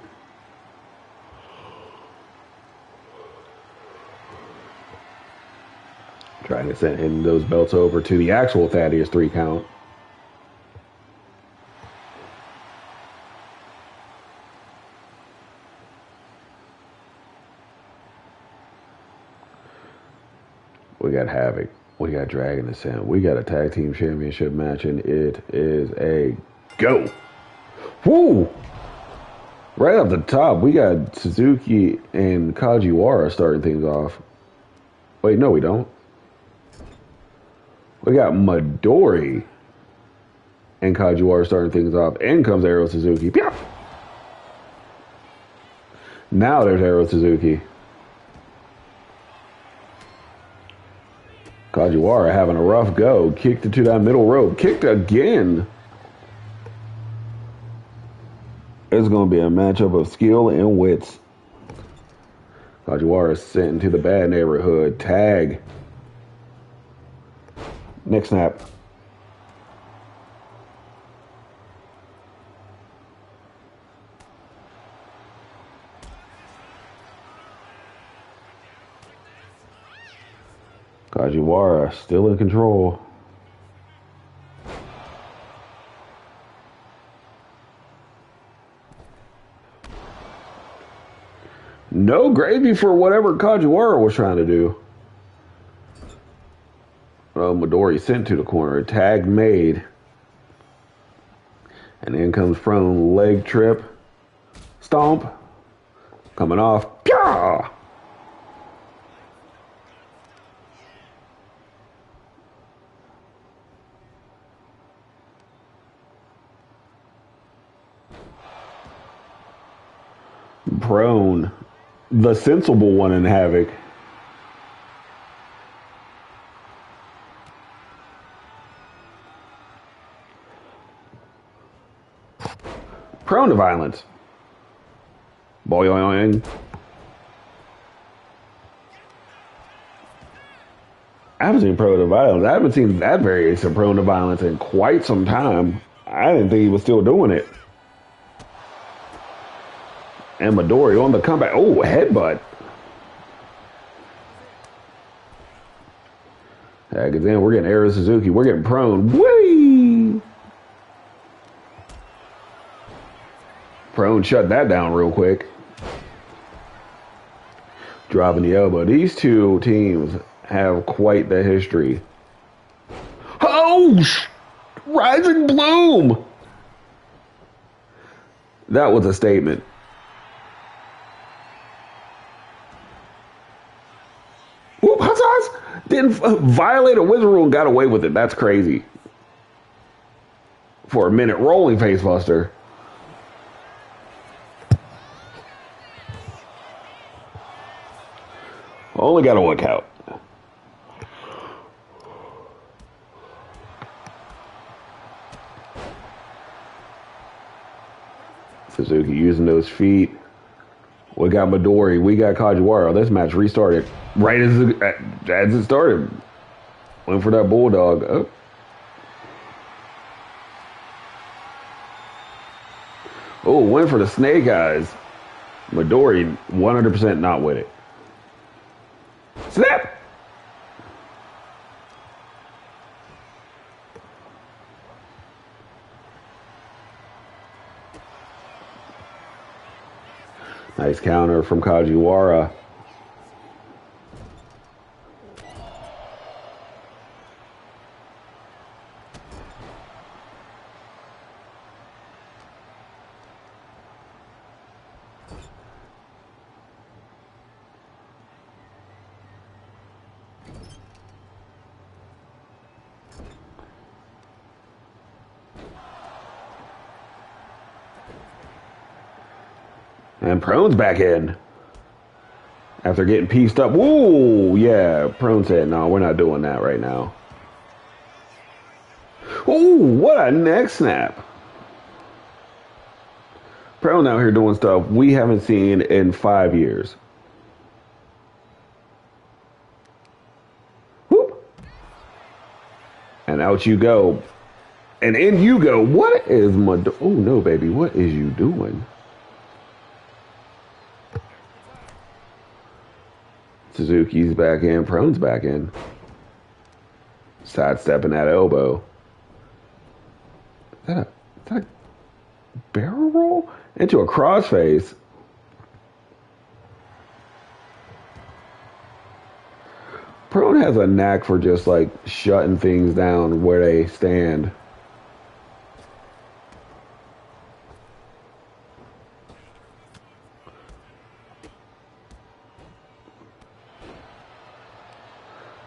Speaker 1: Trying to send him those belts over to the actual Thaddeus Threecount. We got Havoc. We got Dragon Ascent. We got a tag team championship match, and it is a go. Woo! Right off the top, we got Suzuki and Kajiwara starting things off. Wait, no, we don't. We got Midori and Kajiwara starting things off. In comes Arrow Suzuki. Piaf! Now there's Arrow Suzuki. Kajiwara having a rough go. Kicked it to that middle rope. Kicked again. It's going to be a matchup of skill and wits. Kajiwara sent into the bad neighborhood. Tag. Neck snap. Kajiwara still in control. No gravy for whatever Kajiwara was trying to do. Midori sent to the corner. Tag made. And in comes Prone. Leg trip. Stomp. Coming off. Pyah! Prone. The sensible one in Havoc. Prone to violence. Boing. I haven't seen prone to violence. I haven't seen that variation of prone to violence in quite some time. I didn't think he was still doing it. And Midori on the comeback. Oh, headbutt. Tag is in. We're getting Arrow Suzuki. We're getting Prone. Whee! Prone shut that down real quick. Dropping the elbow. These two teams have quite the history. Oh! Rising Bloom! That was a statement. Whoop, huzzahs! Didn't violate a wizard rule and got away with it. That's crazy. For a minute, rolling facebuster. Only got a 1 count. Suzuki using those feet. We got Midori. We got Kajiwara. This match restarted right as it started. Went for that bulldog. Oh, went for the snake eyes. Midori 100% not with it. Snap! Nice counter from Kajiwara. And Prone's back in. After getting pieced up. Woo! Yeah, Prone said, no, we're not doing that right now. Ooh, what a neck snap. Prone out here doing stuff we haven't seen in 5 years. Whoop. And out you go. And in you go. What is my... Oh, no, baby. What is you doing? Suzuki's back in. Prone's back in. Sidestepping that elbow. Is that a barrel roll? Into a crossface. Prone has a knack for just like shutting things down where they stand.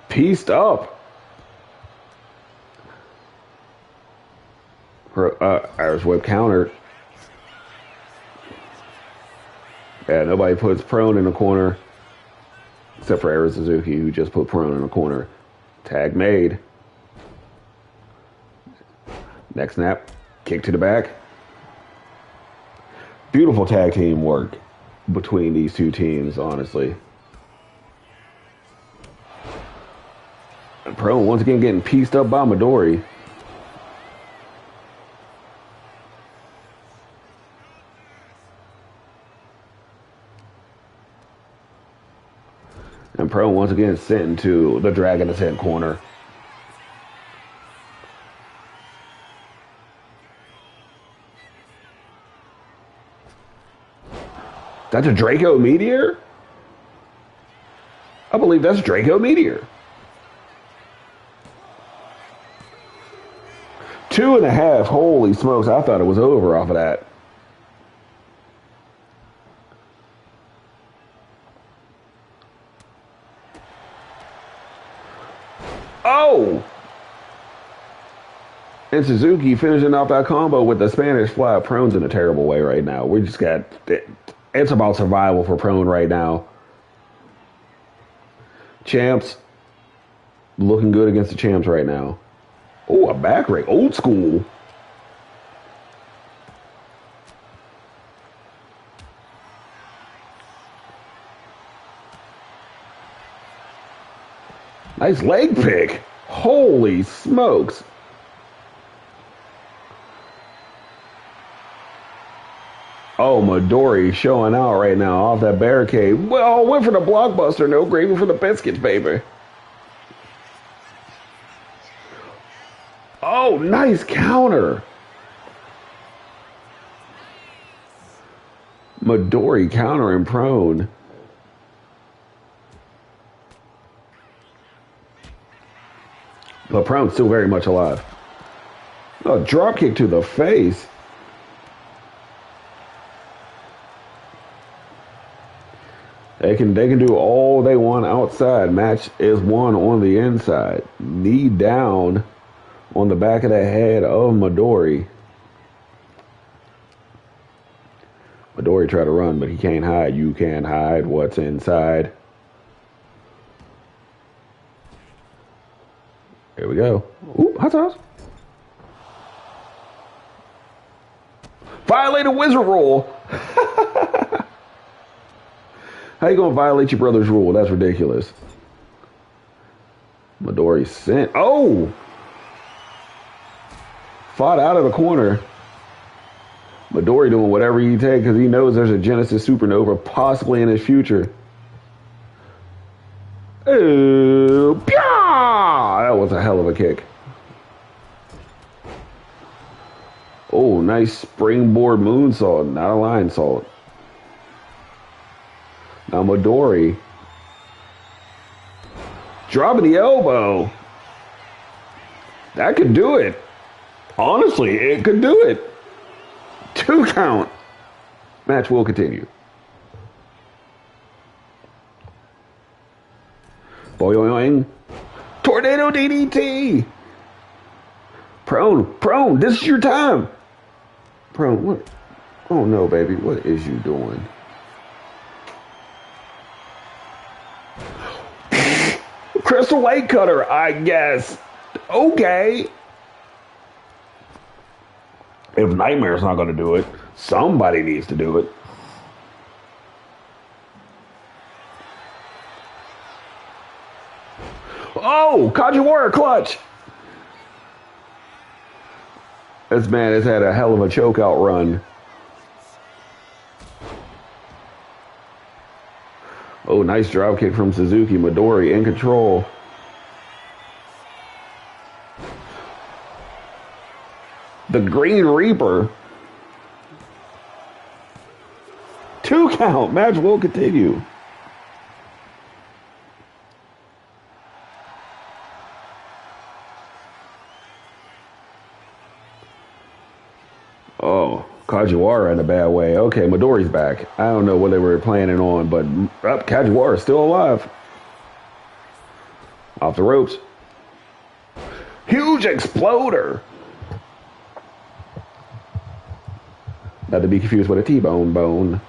Speaker 1: Pieced up. Irish whip counter. Yeah, nobody puts Prone in the corner except for Aaron Suzuki, who just put Prone in the corner. Tag made. Next snap. Kick to the back. Beautiful tag team work between these two teams, honestly. Prone once again getting pieced up by Midori. And Prone once again sent into the Dragon Ascent corner. That's a Draco Meteor? I believe that's Draco Meteor. 2.5. Holy smokes. I thought it was over off of that. Oh! And Suzuki finishing off that combo with the Spanish fly. Prone's in a terrible way right now. We just got... It's about survival for Prone right now. Champs. Looking good against the champs right now. Oh, a back rake. Old school. Nice leg pick. Holy smokes. Oh, Midori showing out right now off that barricade. Well, went for the blockbuster. No gravy for the biscuits, baby. Oh, nice counter. Midori countering prone. But prone's still very much alive. A drop kick to the face. They can do all they want outside. Match is won on the inside. Knee down on the back of the head of Midori. Midori tried to run, but he can't hide. You can't hide what's inside. Here we go. Ooh, hot sauce. Violated wizard rule. How you gonna violate your brother's rule? That's ridiculous. Midori sent. Oh! Fought out of the corner. Midori doing whatever he take because he knows there's a Genesis Supernova possibly in his future. Oh, that was a hell of a kick. Oh, nice springboard moonsault, not a lion salt. Now Midori dropping the elbow. That could do it. Honestly, it could do it. 2 count. Match will continue. Boing. Tornado DDT. Prone, this is your time. Prone, what? Oh no, baby, what is you doing? Crystal Lake Cutter, I guess. Okay. If Nightmare's not going to do it, somebody needs to do it. Oh, Kajiwara clutch. This man has had a hell of a chokeout run. Oh, nice drop kick from Suzuki. Midori in control. The Green Reaper. 2 count. Match will continue. Oh, Kajiwara in a bad way. Okay, Midori's back. I don't know what they were planning on, but Kajiwara's still alive. Off the ropes. Huge exploder. Not to be confused with a T-bone bone.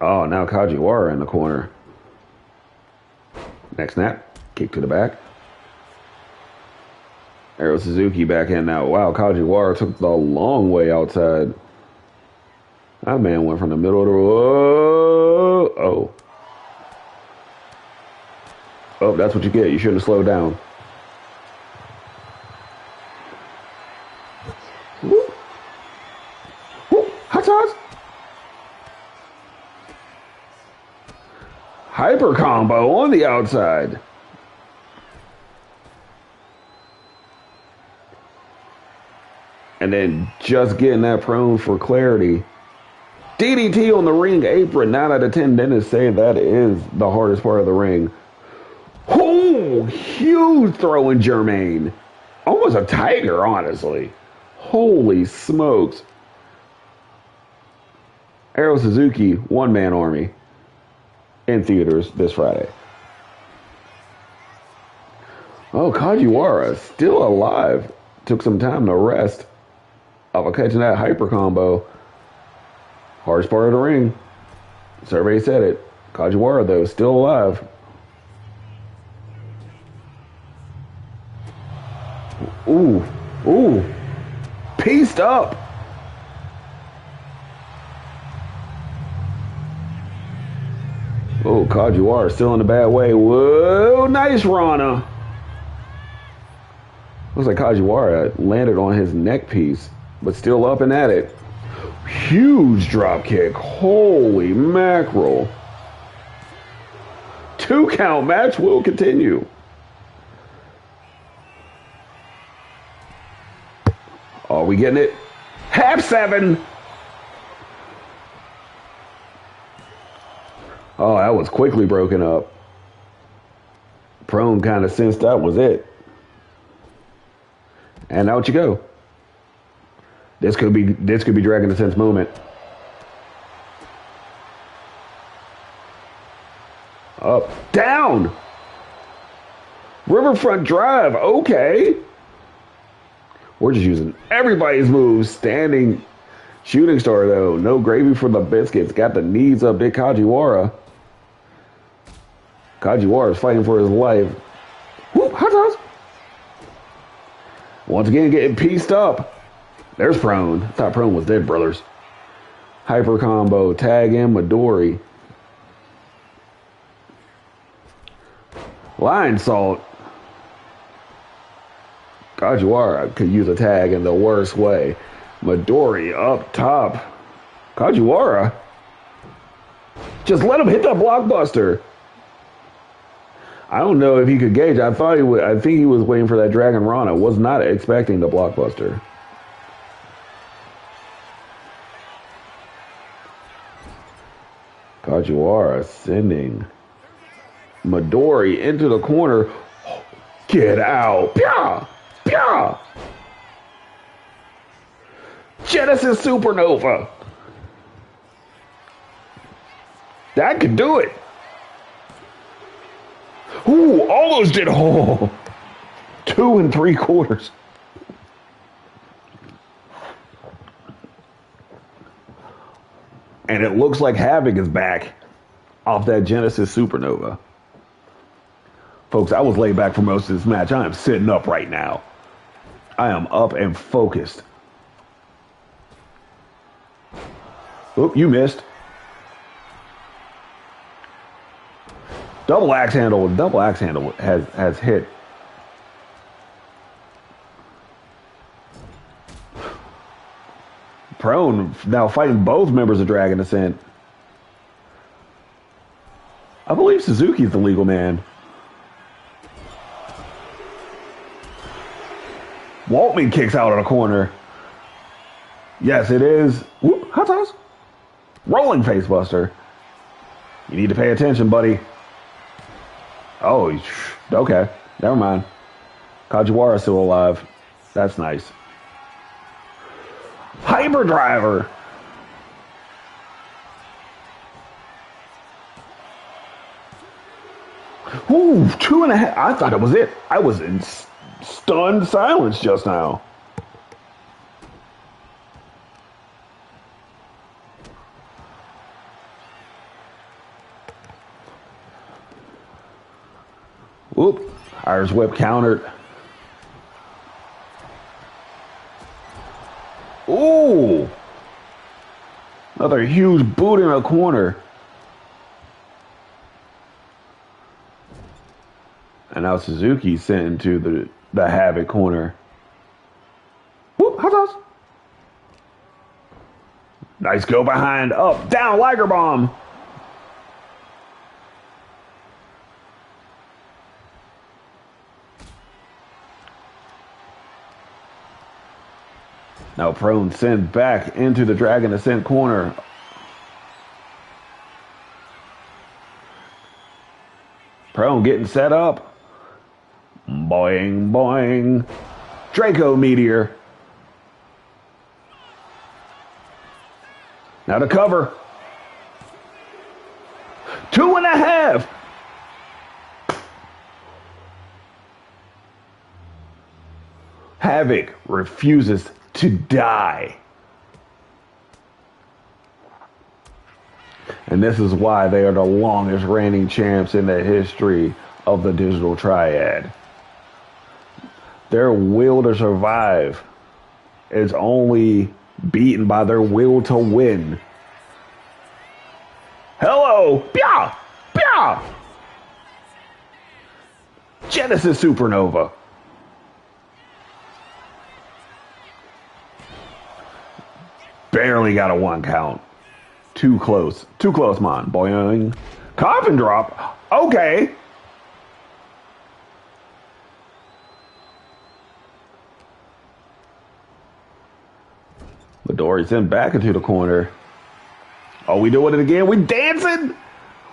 Speaker 1: Oh, now Kajiwara in the corner. Next snap. Kick to the back. Arrow Suzuki back in now. Wow, Kajiwara took the long way outside. That man went from the middle of the road. Oh. Oh, that's what you get. You shouldn't have slowed down. Woo. Woo. Hot sauce. Hyper combo on the outside. And then just getting that prone for clarity. DDT on the ring apron. 9 out of 10 dentists say that is the hardest part of the ring. Oh, huge throw in Jermaine. Almost a tiger, honestly. Holy smokes. Arrow Suzuki, one-man army. In theaters this Friday. Oh, Kajiwara still alive. Took some time to rest. Off catching that hyper combo. Hardest part of the ring. Survey said it. Kajiwara, though, still alive. Ooh. Ooh. Pieced up. Oh, Kajiwara still in a bad way. Whoa, nice Rana. Looks like Kajiwara landed on his neck piece, but still up and at it. Huge drop kick. Holy mackerel. 2 count match will continue. Are we getting it? Half 7. Oh, that was quickly broken up. Prone kind of sensed that was it. And out you go. This could be Dragon Descent's moment. Up, down. Riverfront drive. Okay. We're just using everybody's moves. Standing shooting star though. No gravy for the biscuits. Got the knees up. Big Kajiwara. Kajiwara is fighting for his life. Whoop, hot sauce. Once again, getting pieced up. There's Prone. I thought Prone was dead, brothers. Hyper combo. Tag in Midori. Lion Salt. Kajiwara could use a tag in the worst way. Midori up top. Kajiwara. Just let him hit that blockbuster. I don't know if he could gauge. I think he was waiting for that Dragon Rana. Was not expecting the blockbuster. Kajiwara sending Midori into the corner. Get out. Pya! Pya! Genesis Supernova. That could do it. Ooh, almost did. Oh, 2 3/4. And it looks like Havoc is back off that Genesis Supernova. Folks, I was laid back for most of this match. I am sitting up right now. I am up and focused. Oop, you missed. Double axe handle has hit. Prone now fighting both members of Dragon Descent. I believe Suzuki's the legal man. Waltman kicks out of the corner. Yes, it is. Whoop, hot toss. Rolling face buster. You need to pay attention, buddy. Oh, okay. Never mind. Kajiwara's still alive. That's nice. Hyperdriver. Ooh, 2.5. I thought it was it. I was in stunned silence just now. Whoop. Irish whip countered. Ooh. Another huge boot in the corner. And now Suzuki sent into the Havoc corner. Whoop, hot toss. Nice go behind, up, down, Liger Bomb. Now Prone sent back into the Dragon Descent corner. Prone getting set up. Boing, boing. Draco Meteor. Now to cover. 2.5. Havoc refuses to die. And this is why they are the longest reigning champs in the history of the Digital Triad. Their will to survive is only beaten by their will to win. Hello! Pya! Pya! Genesis Supernova. Barely got a 1 count. Too close. Too close, man. Boing. Coffin drop. Okay. Midori sent back into the corner. Oh, we doing it again? We dancing?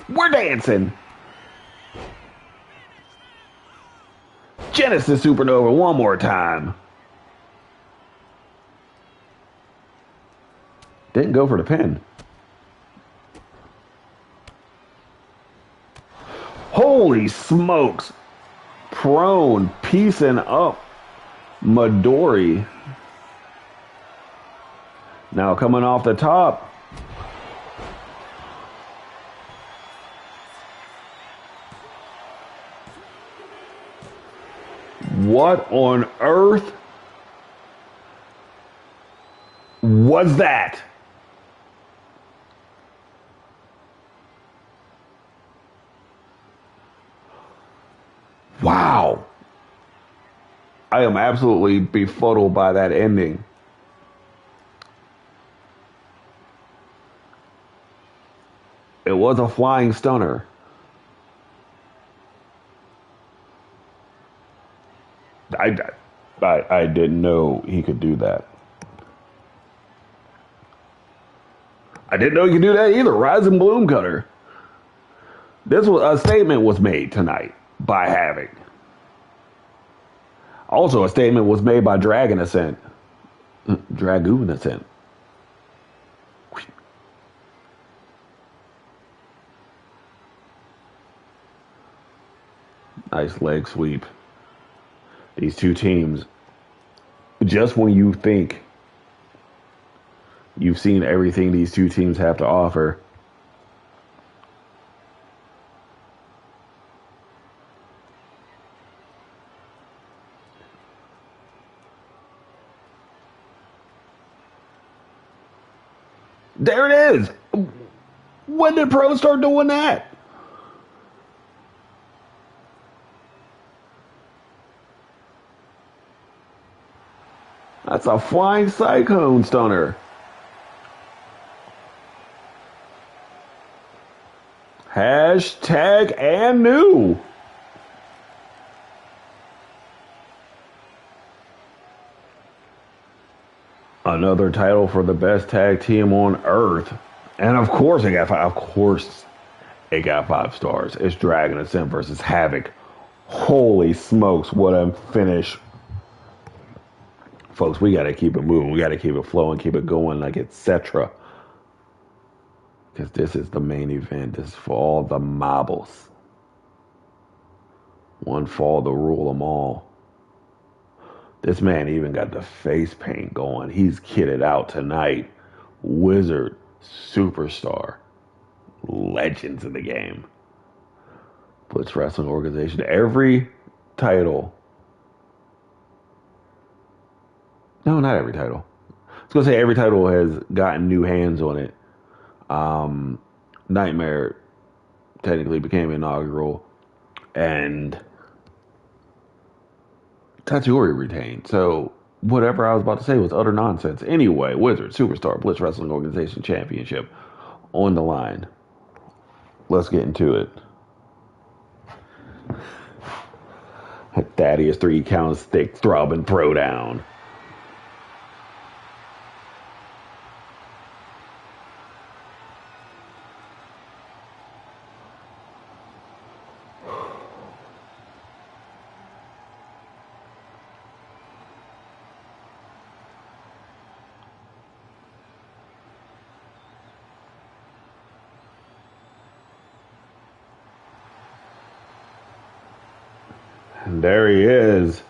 Speaker 1: We're dancing. Genesis Supernova one more time. Didn't go for the pin. Holy smokes. Prone piecing up Midori. Now coming off the top. What on earth was that? Wow. I am absolutely befuddled by that ending. It was a flying stunner. I didn't know he could do that. I didn't know he could do that either. Rising Bloom Cutter. This was a statement was made tonight by Havoc. Also, a statement was made by Dragon Ascent. Dragoon Ascent. Nice leg sweep. These two teams, just when you think you've seen everything these two teams have to offer, there it is. When did pros start doing that? That's a flying cyclone stunner. Hashtag and new. Another title for the best tag team on earth. And of course it got five. Of course it got 5 stars. It's Dragon Ascent versus Havoc. Holy smokes, what a finish. Folks, we got to keep it moving. We got to keep it flowing, keep it going, like etc. Because this is the main event. This is for all the marbles. One fall to rule them all. This man even got the face paint going. He's kitted out tonight. Wizard, superstar, legends in the game. Blitz Wrestling Organization. Every title. No, not every title. I was going to say every title has gotten new hands on it. Nightmare technically became inaugural. And Tatsuri retained. So whatever I was about to say was utter nonsense. Anyway, Wizard, Superstar, Blitz Wrestling Organization Championship on the line. Let's get into it. Thaddeus, 3 counts, Thicc, Throbbin, Throwdown. And there he is,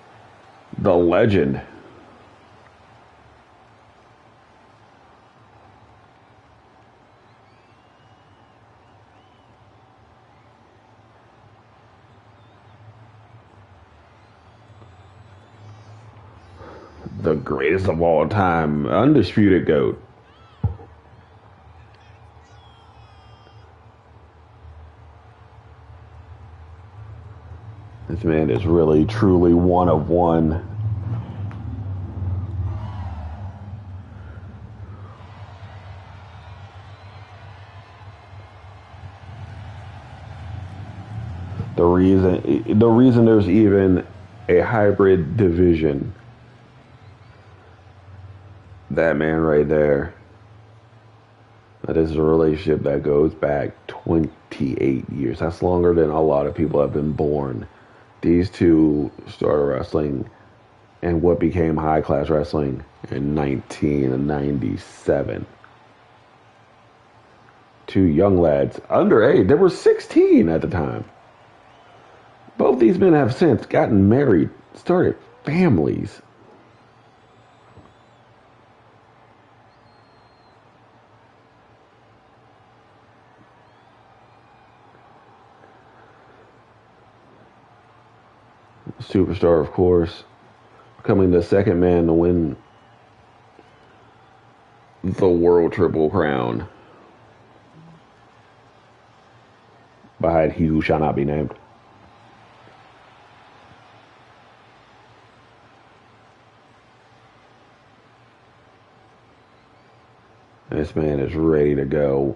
Speaker 1: the legend. The greatest of all time, undisputed GOAT. This man is really, truly one of one. The reason there's even a hybrid division, that man right there, that is a relationship that goes back 28 years. That's longer than a lot of people have been born. These two started wrestling in what became high class wrestling in 1997. Two young lads, underage. They were 16 at the time. Both these men have since gotten married, started families. Superstar, of course, becoming the second man to win the World Triple Crown, behind he who shall not be named. This man is ready to go.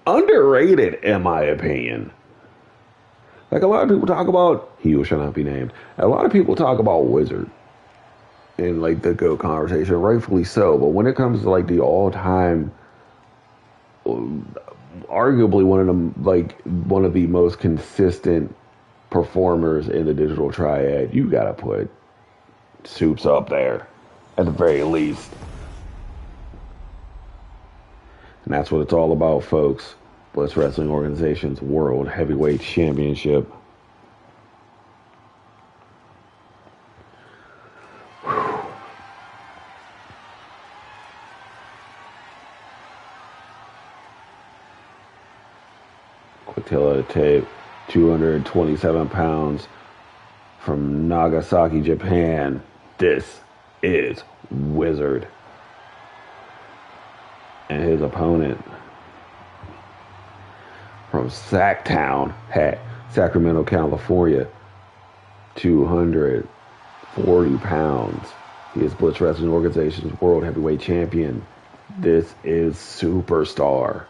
Speaker 1: Underrated, in my opinion. Like, a lot of people talk about he who shall not be named. A lot of people talk about Wizard in, like, the GOAT conversation, rightfully so. But when it comes to, like, the all-time, arguably one of the most consistent performers in the digital triad, you gotta put Soups up there, at the very least. And that's what it's all about, folks. Blitz Wrestling Organization's World Heavyweight Championship. Quick tail of the tape. 227 pounds from Nagasaki, Japan. This is Wizard. And his opponent from Sacktown, Sacramento, California, 240 pounds. He is Blitz Wrestling Organization's World Heavyweight Champion. This is Superstar.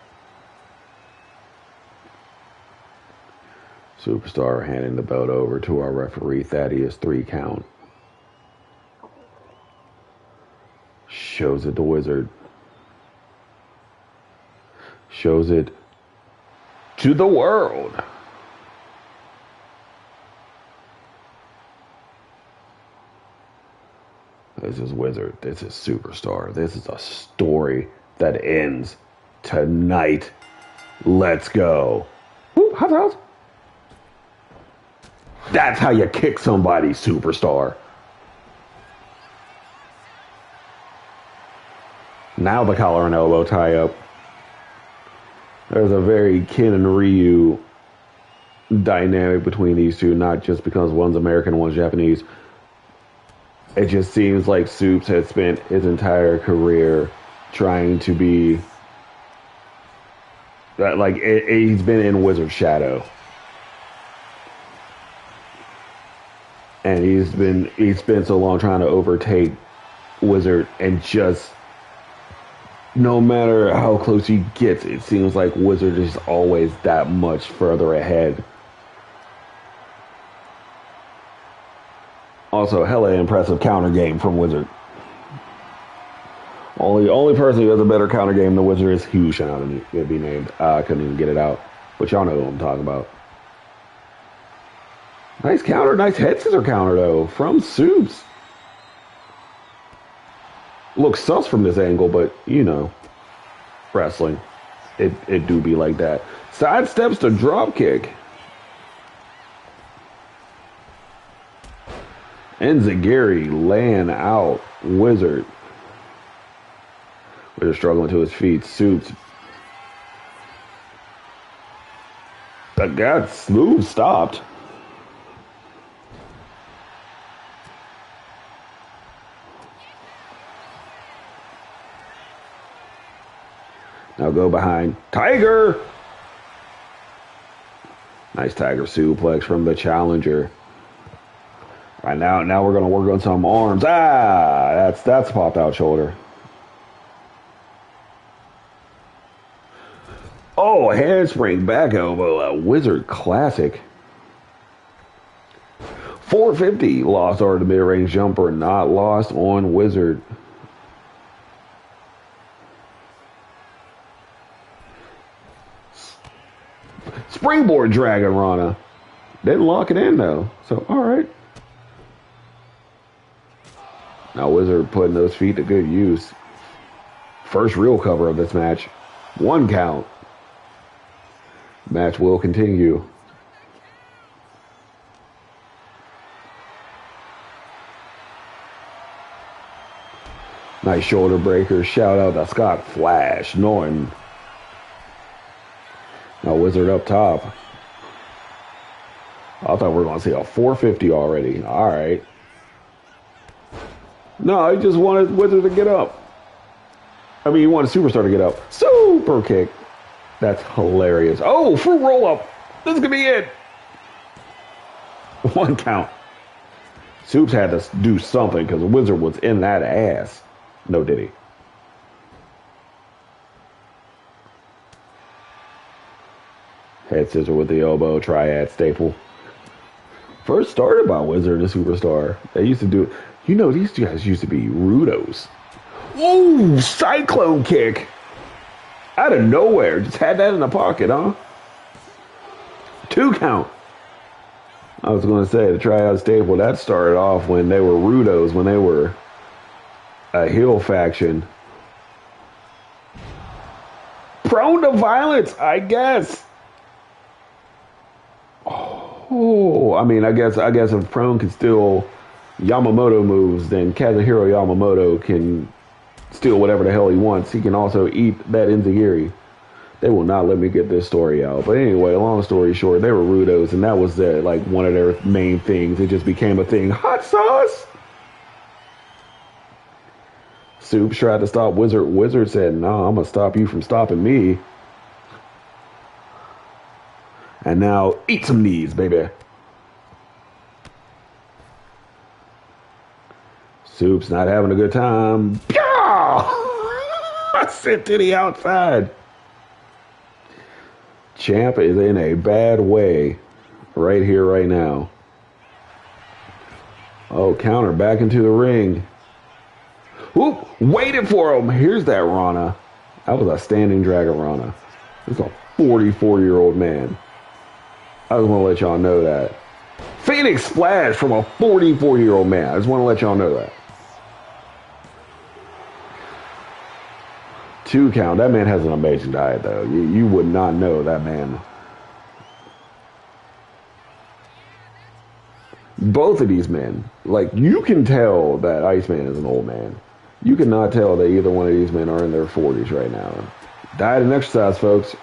Speaker 1: Superstar handing the belt over to our referee, Thaddeus, Threecount. Shows it to Wizard. Shows it to the world. This is Wizard. This is Superstar. This is a story that ends tonight. Let's go. Woo, hot house. That's how you kick somebody, Superstar. Now the collar and elbow tie up. There's a very Ken and Ryu dynamic between these two, not just because one's American, one's Japanese. It just seems like Soups has spent his entire career trying to be he's been in Wizard's shadow. And he's spent so long trying to overtake Wizard, and just no matter how close he gets, it seems like Wizard is always that much further ahead. Also, hella impressive counter game from Wizard. Only person who has a better counter game than Wizard is Hugh shall not be named. I couldn't even get it out, but y'all know who I'm talking about. Nice counter, nice head scissor counter though from Soups. Looks sus from this angle, but you know, wrestling, it do be like that. Side steps to drop kick. Enziguri laying out Wizard. Wizard struggling to his feet. Soups. That got smooth stopped. Now go behind. Tiger! Nice Tiger suplex from the challenger. Right now we're going to work on some arms. That's a popped out shoulder. Oh, handspring back elbow. A Wizard classic. 450 lost over the mid-range jumper, not lost on Wizard. Springboard Dragon Rana. Didn't lock it in though, so all right. Now Wizard putting those feet to good use. First real cover of this match. 1 count. Match will continue. Nice shoulder breaker. Shout out to Scott Flash Norton. Now Wizard up top. I thought we were going to see a 450 already. All right. No, I just wanted Wizard to get up. I mean, you want a superstar to get up. Super kick. That's hilarious. Oh, fruit roll up. This could be it. 1 count. Soups had to do something because the Wizard was in that ass. No, did he? Head scissor with the elbow. Triad staple. First started by Wizard and Superstar. They used to do, you know, these guys used to be rudos. Ooh, cyclone kick. Out of nowhere. Just had that in the pocket, huh? 2 count. I was going to say, the Triad staple, that started off when they were rudos, when they were a heel faction. Prone to violence, I guess. Oh, I mean, I guess if Prone can steal Yamamoto moves, then Kazuhiro Yamamoto can steal whatever the hell he wants. He can also eat that enziguri. They will not let me get this story out. But anyway, long story short, they were rudos, and that was like one of their main things. It just became a thing. Hot sauce. Soups tried to stop Wizard. Wizard said, "No, I'm gonna stop you from stopping me." And now, eat some knees, baby. Soups not having a good time. I sent to the outside. Champ is in a bad way right here, right now. Oh, counter back into the ring. Whoop, waited for him. Here's that Rana. That was a standing Dragon Rana. This is a 44-year-old man. I just want to let y'all know that. Phoenix Splash from a 44-year-old man. I just want to let y'all know that. 2 count. That man has an amazing diet, though. You would not know that man. Both of these men, like, you can tell that Iceman is an old man. You cannot tell that either one of these men are in their 40s right now. Diet and exercise, folks.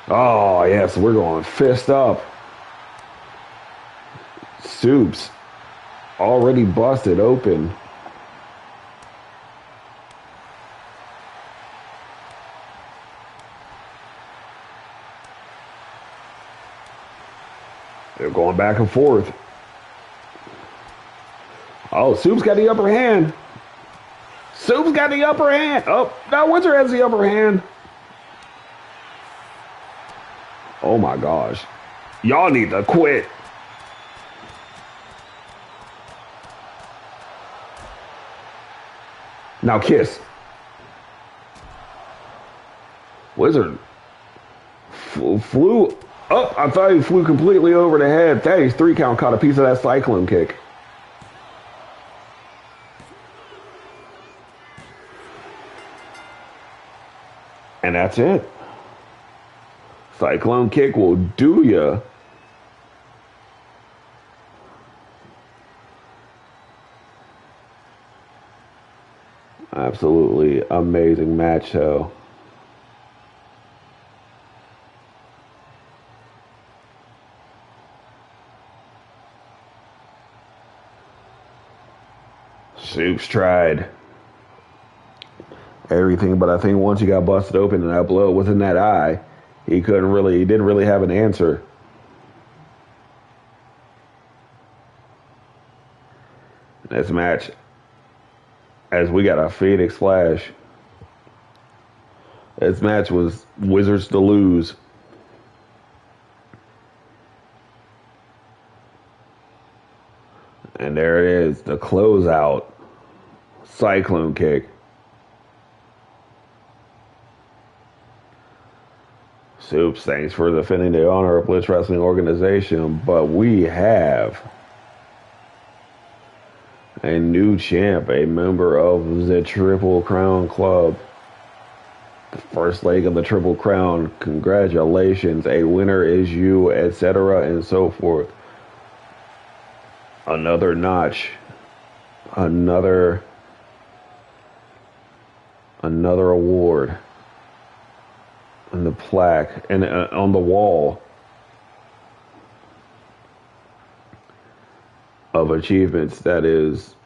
Speaker 1: Oh, yes, we're going fist up. Soups already busted open. They're going back and forth. Oh, Soups got the upper hand. Soups got the upper hand. Oh, now Wizard has the upper hand. Oh my gosh. Y'all need to quit. Now kiss. Wizard flew up. I thought he flew completely over the head. Thaddeus 3 count caught a piece of that cyclone kick. And that's it. Cyclone kick will do ya. Absolutely amazing match, though. Soups tried everything, but I think once he got busted open and that blow was in that eye, he didn't really have an answer. This match, as we got a Phoenix Flash, this match was Wizards to lose. And there it is, the closeout cyclone kick. Soups, thanks for defending the honor of Blitz Wrestling Organization, but we have a new champ, a member of the Triple Crown Club. The first leg of the Triple Crown. Congratulations, a winner is you, etc. and so forth. Another notch. Another award. And the plaque and on the wall of achievements that is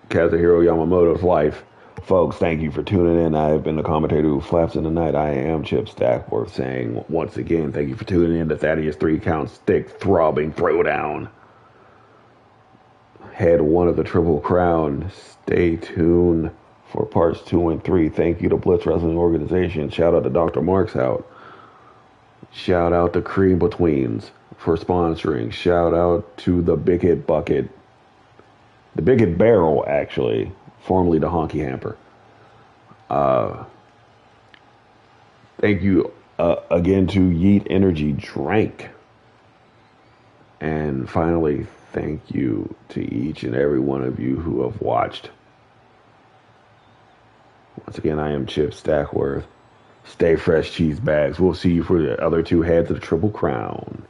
Speaker 1: Kazuhiro Yamamoto's life. Folks, thank you for tuning in. I have been the commentator who flaps in the night. I am Chip Stackworth saying once again, thank you for tuning in to Thaddeus Threecount Thicc Throbbing Throwdown. Head 1 of the Triple Crown. Stay tuned for parts 2 and 3. Thank you to Blitz Wrestling Organization. Shout out to Dr. Marks out. Shout out to Cream Betweens for sponsoring. Shout out to the Big Hit Bucket. The Big Hit Barrel, actually. Formerly the Honky Hamper. Thank you again to Yeet Energy Drink. And finally, thank you to each and every one of you who have watched. Once again, I am Chip Stackworth. Stay fresh, cheese bags. We'll see you for the other 2 heads of the Triple Crown.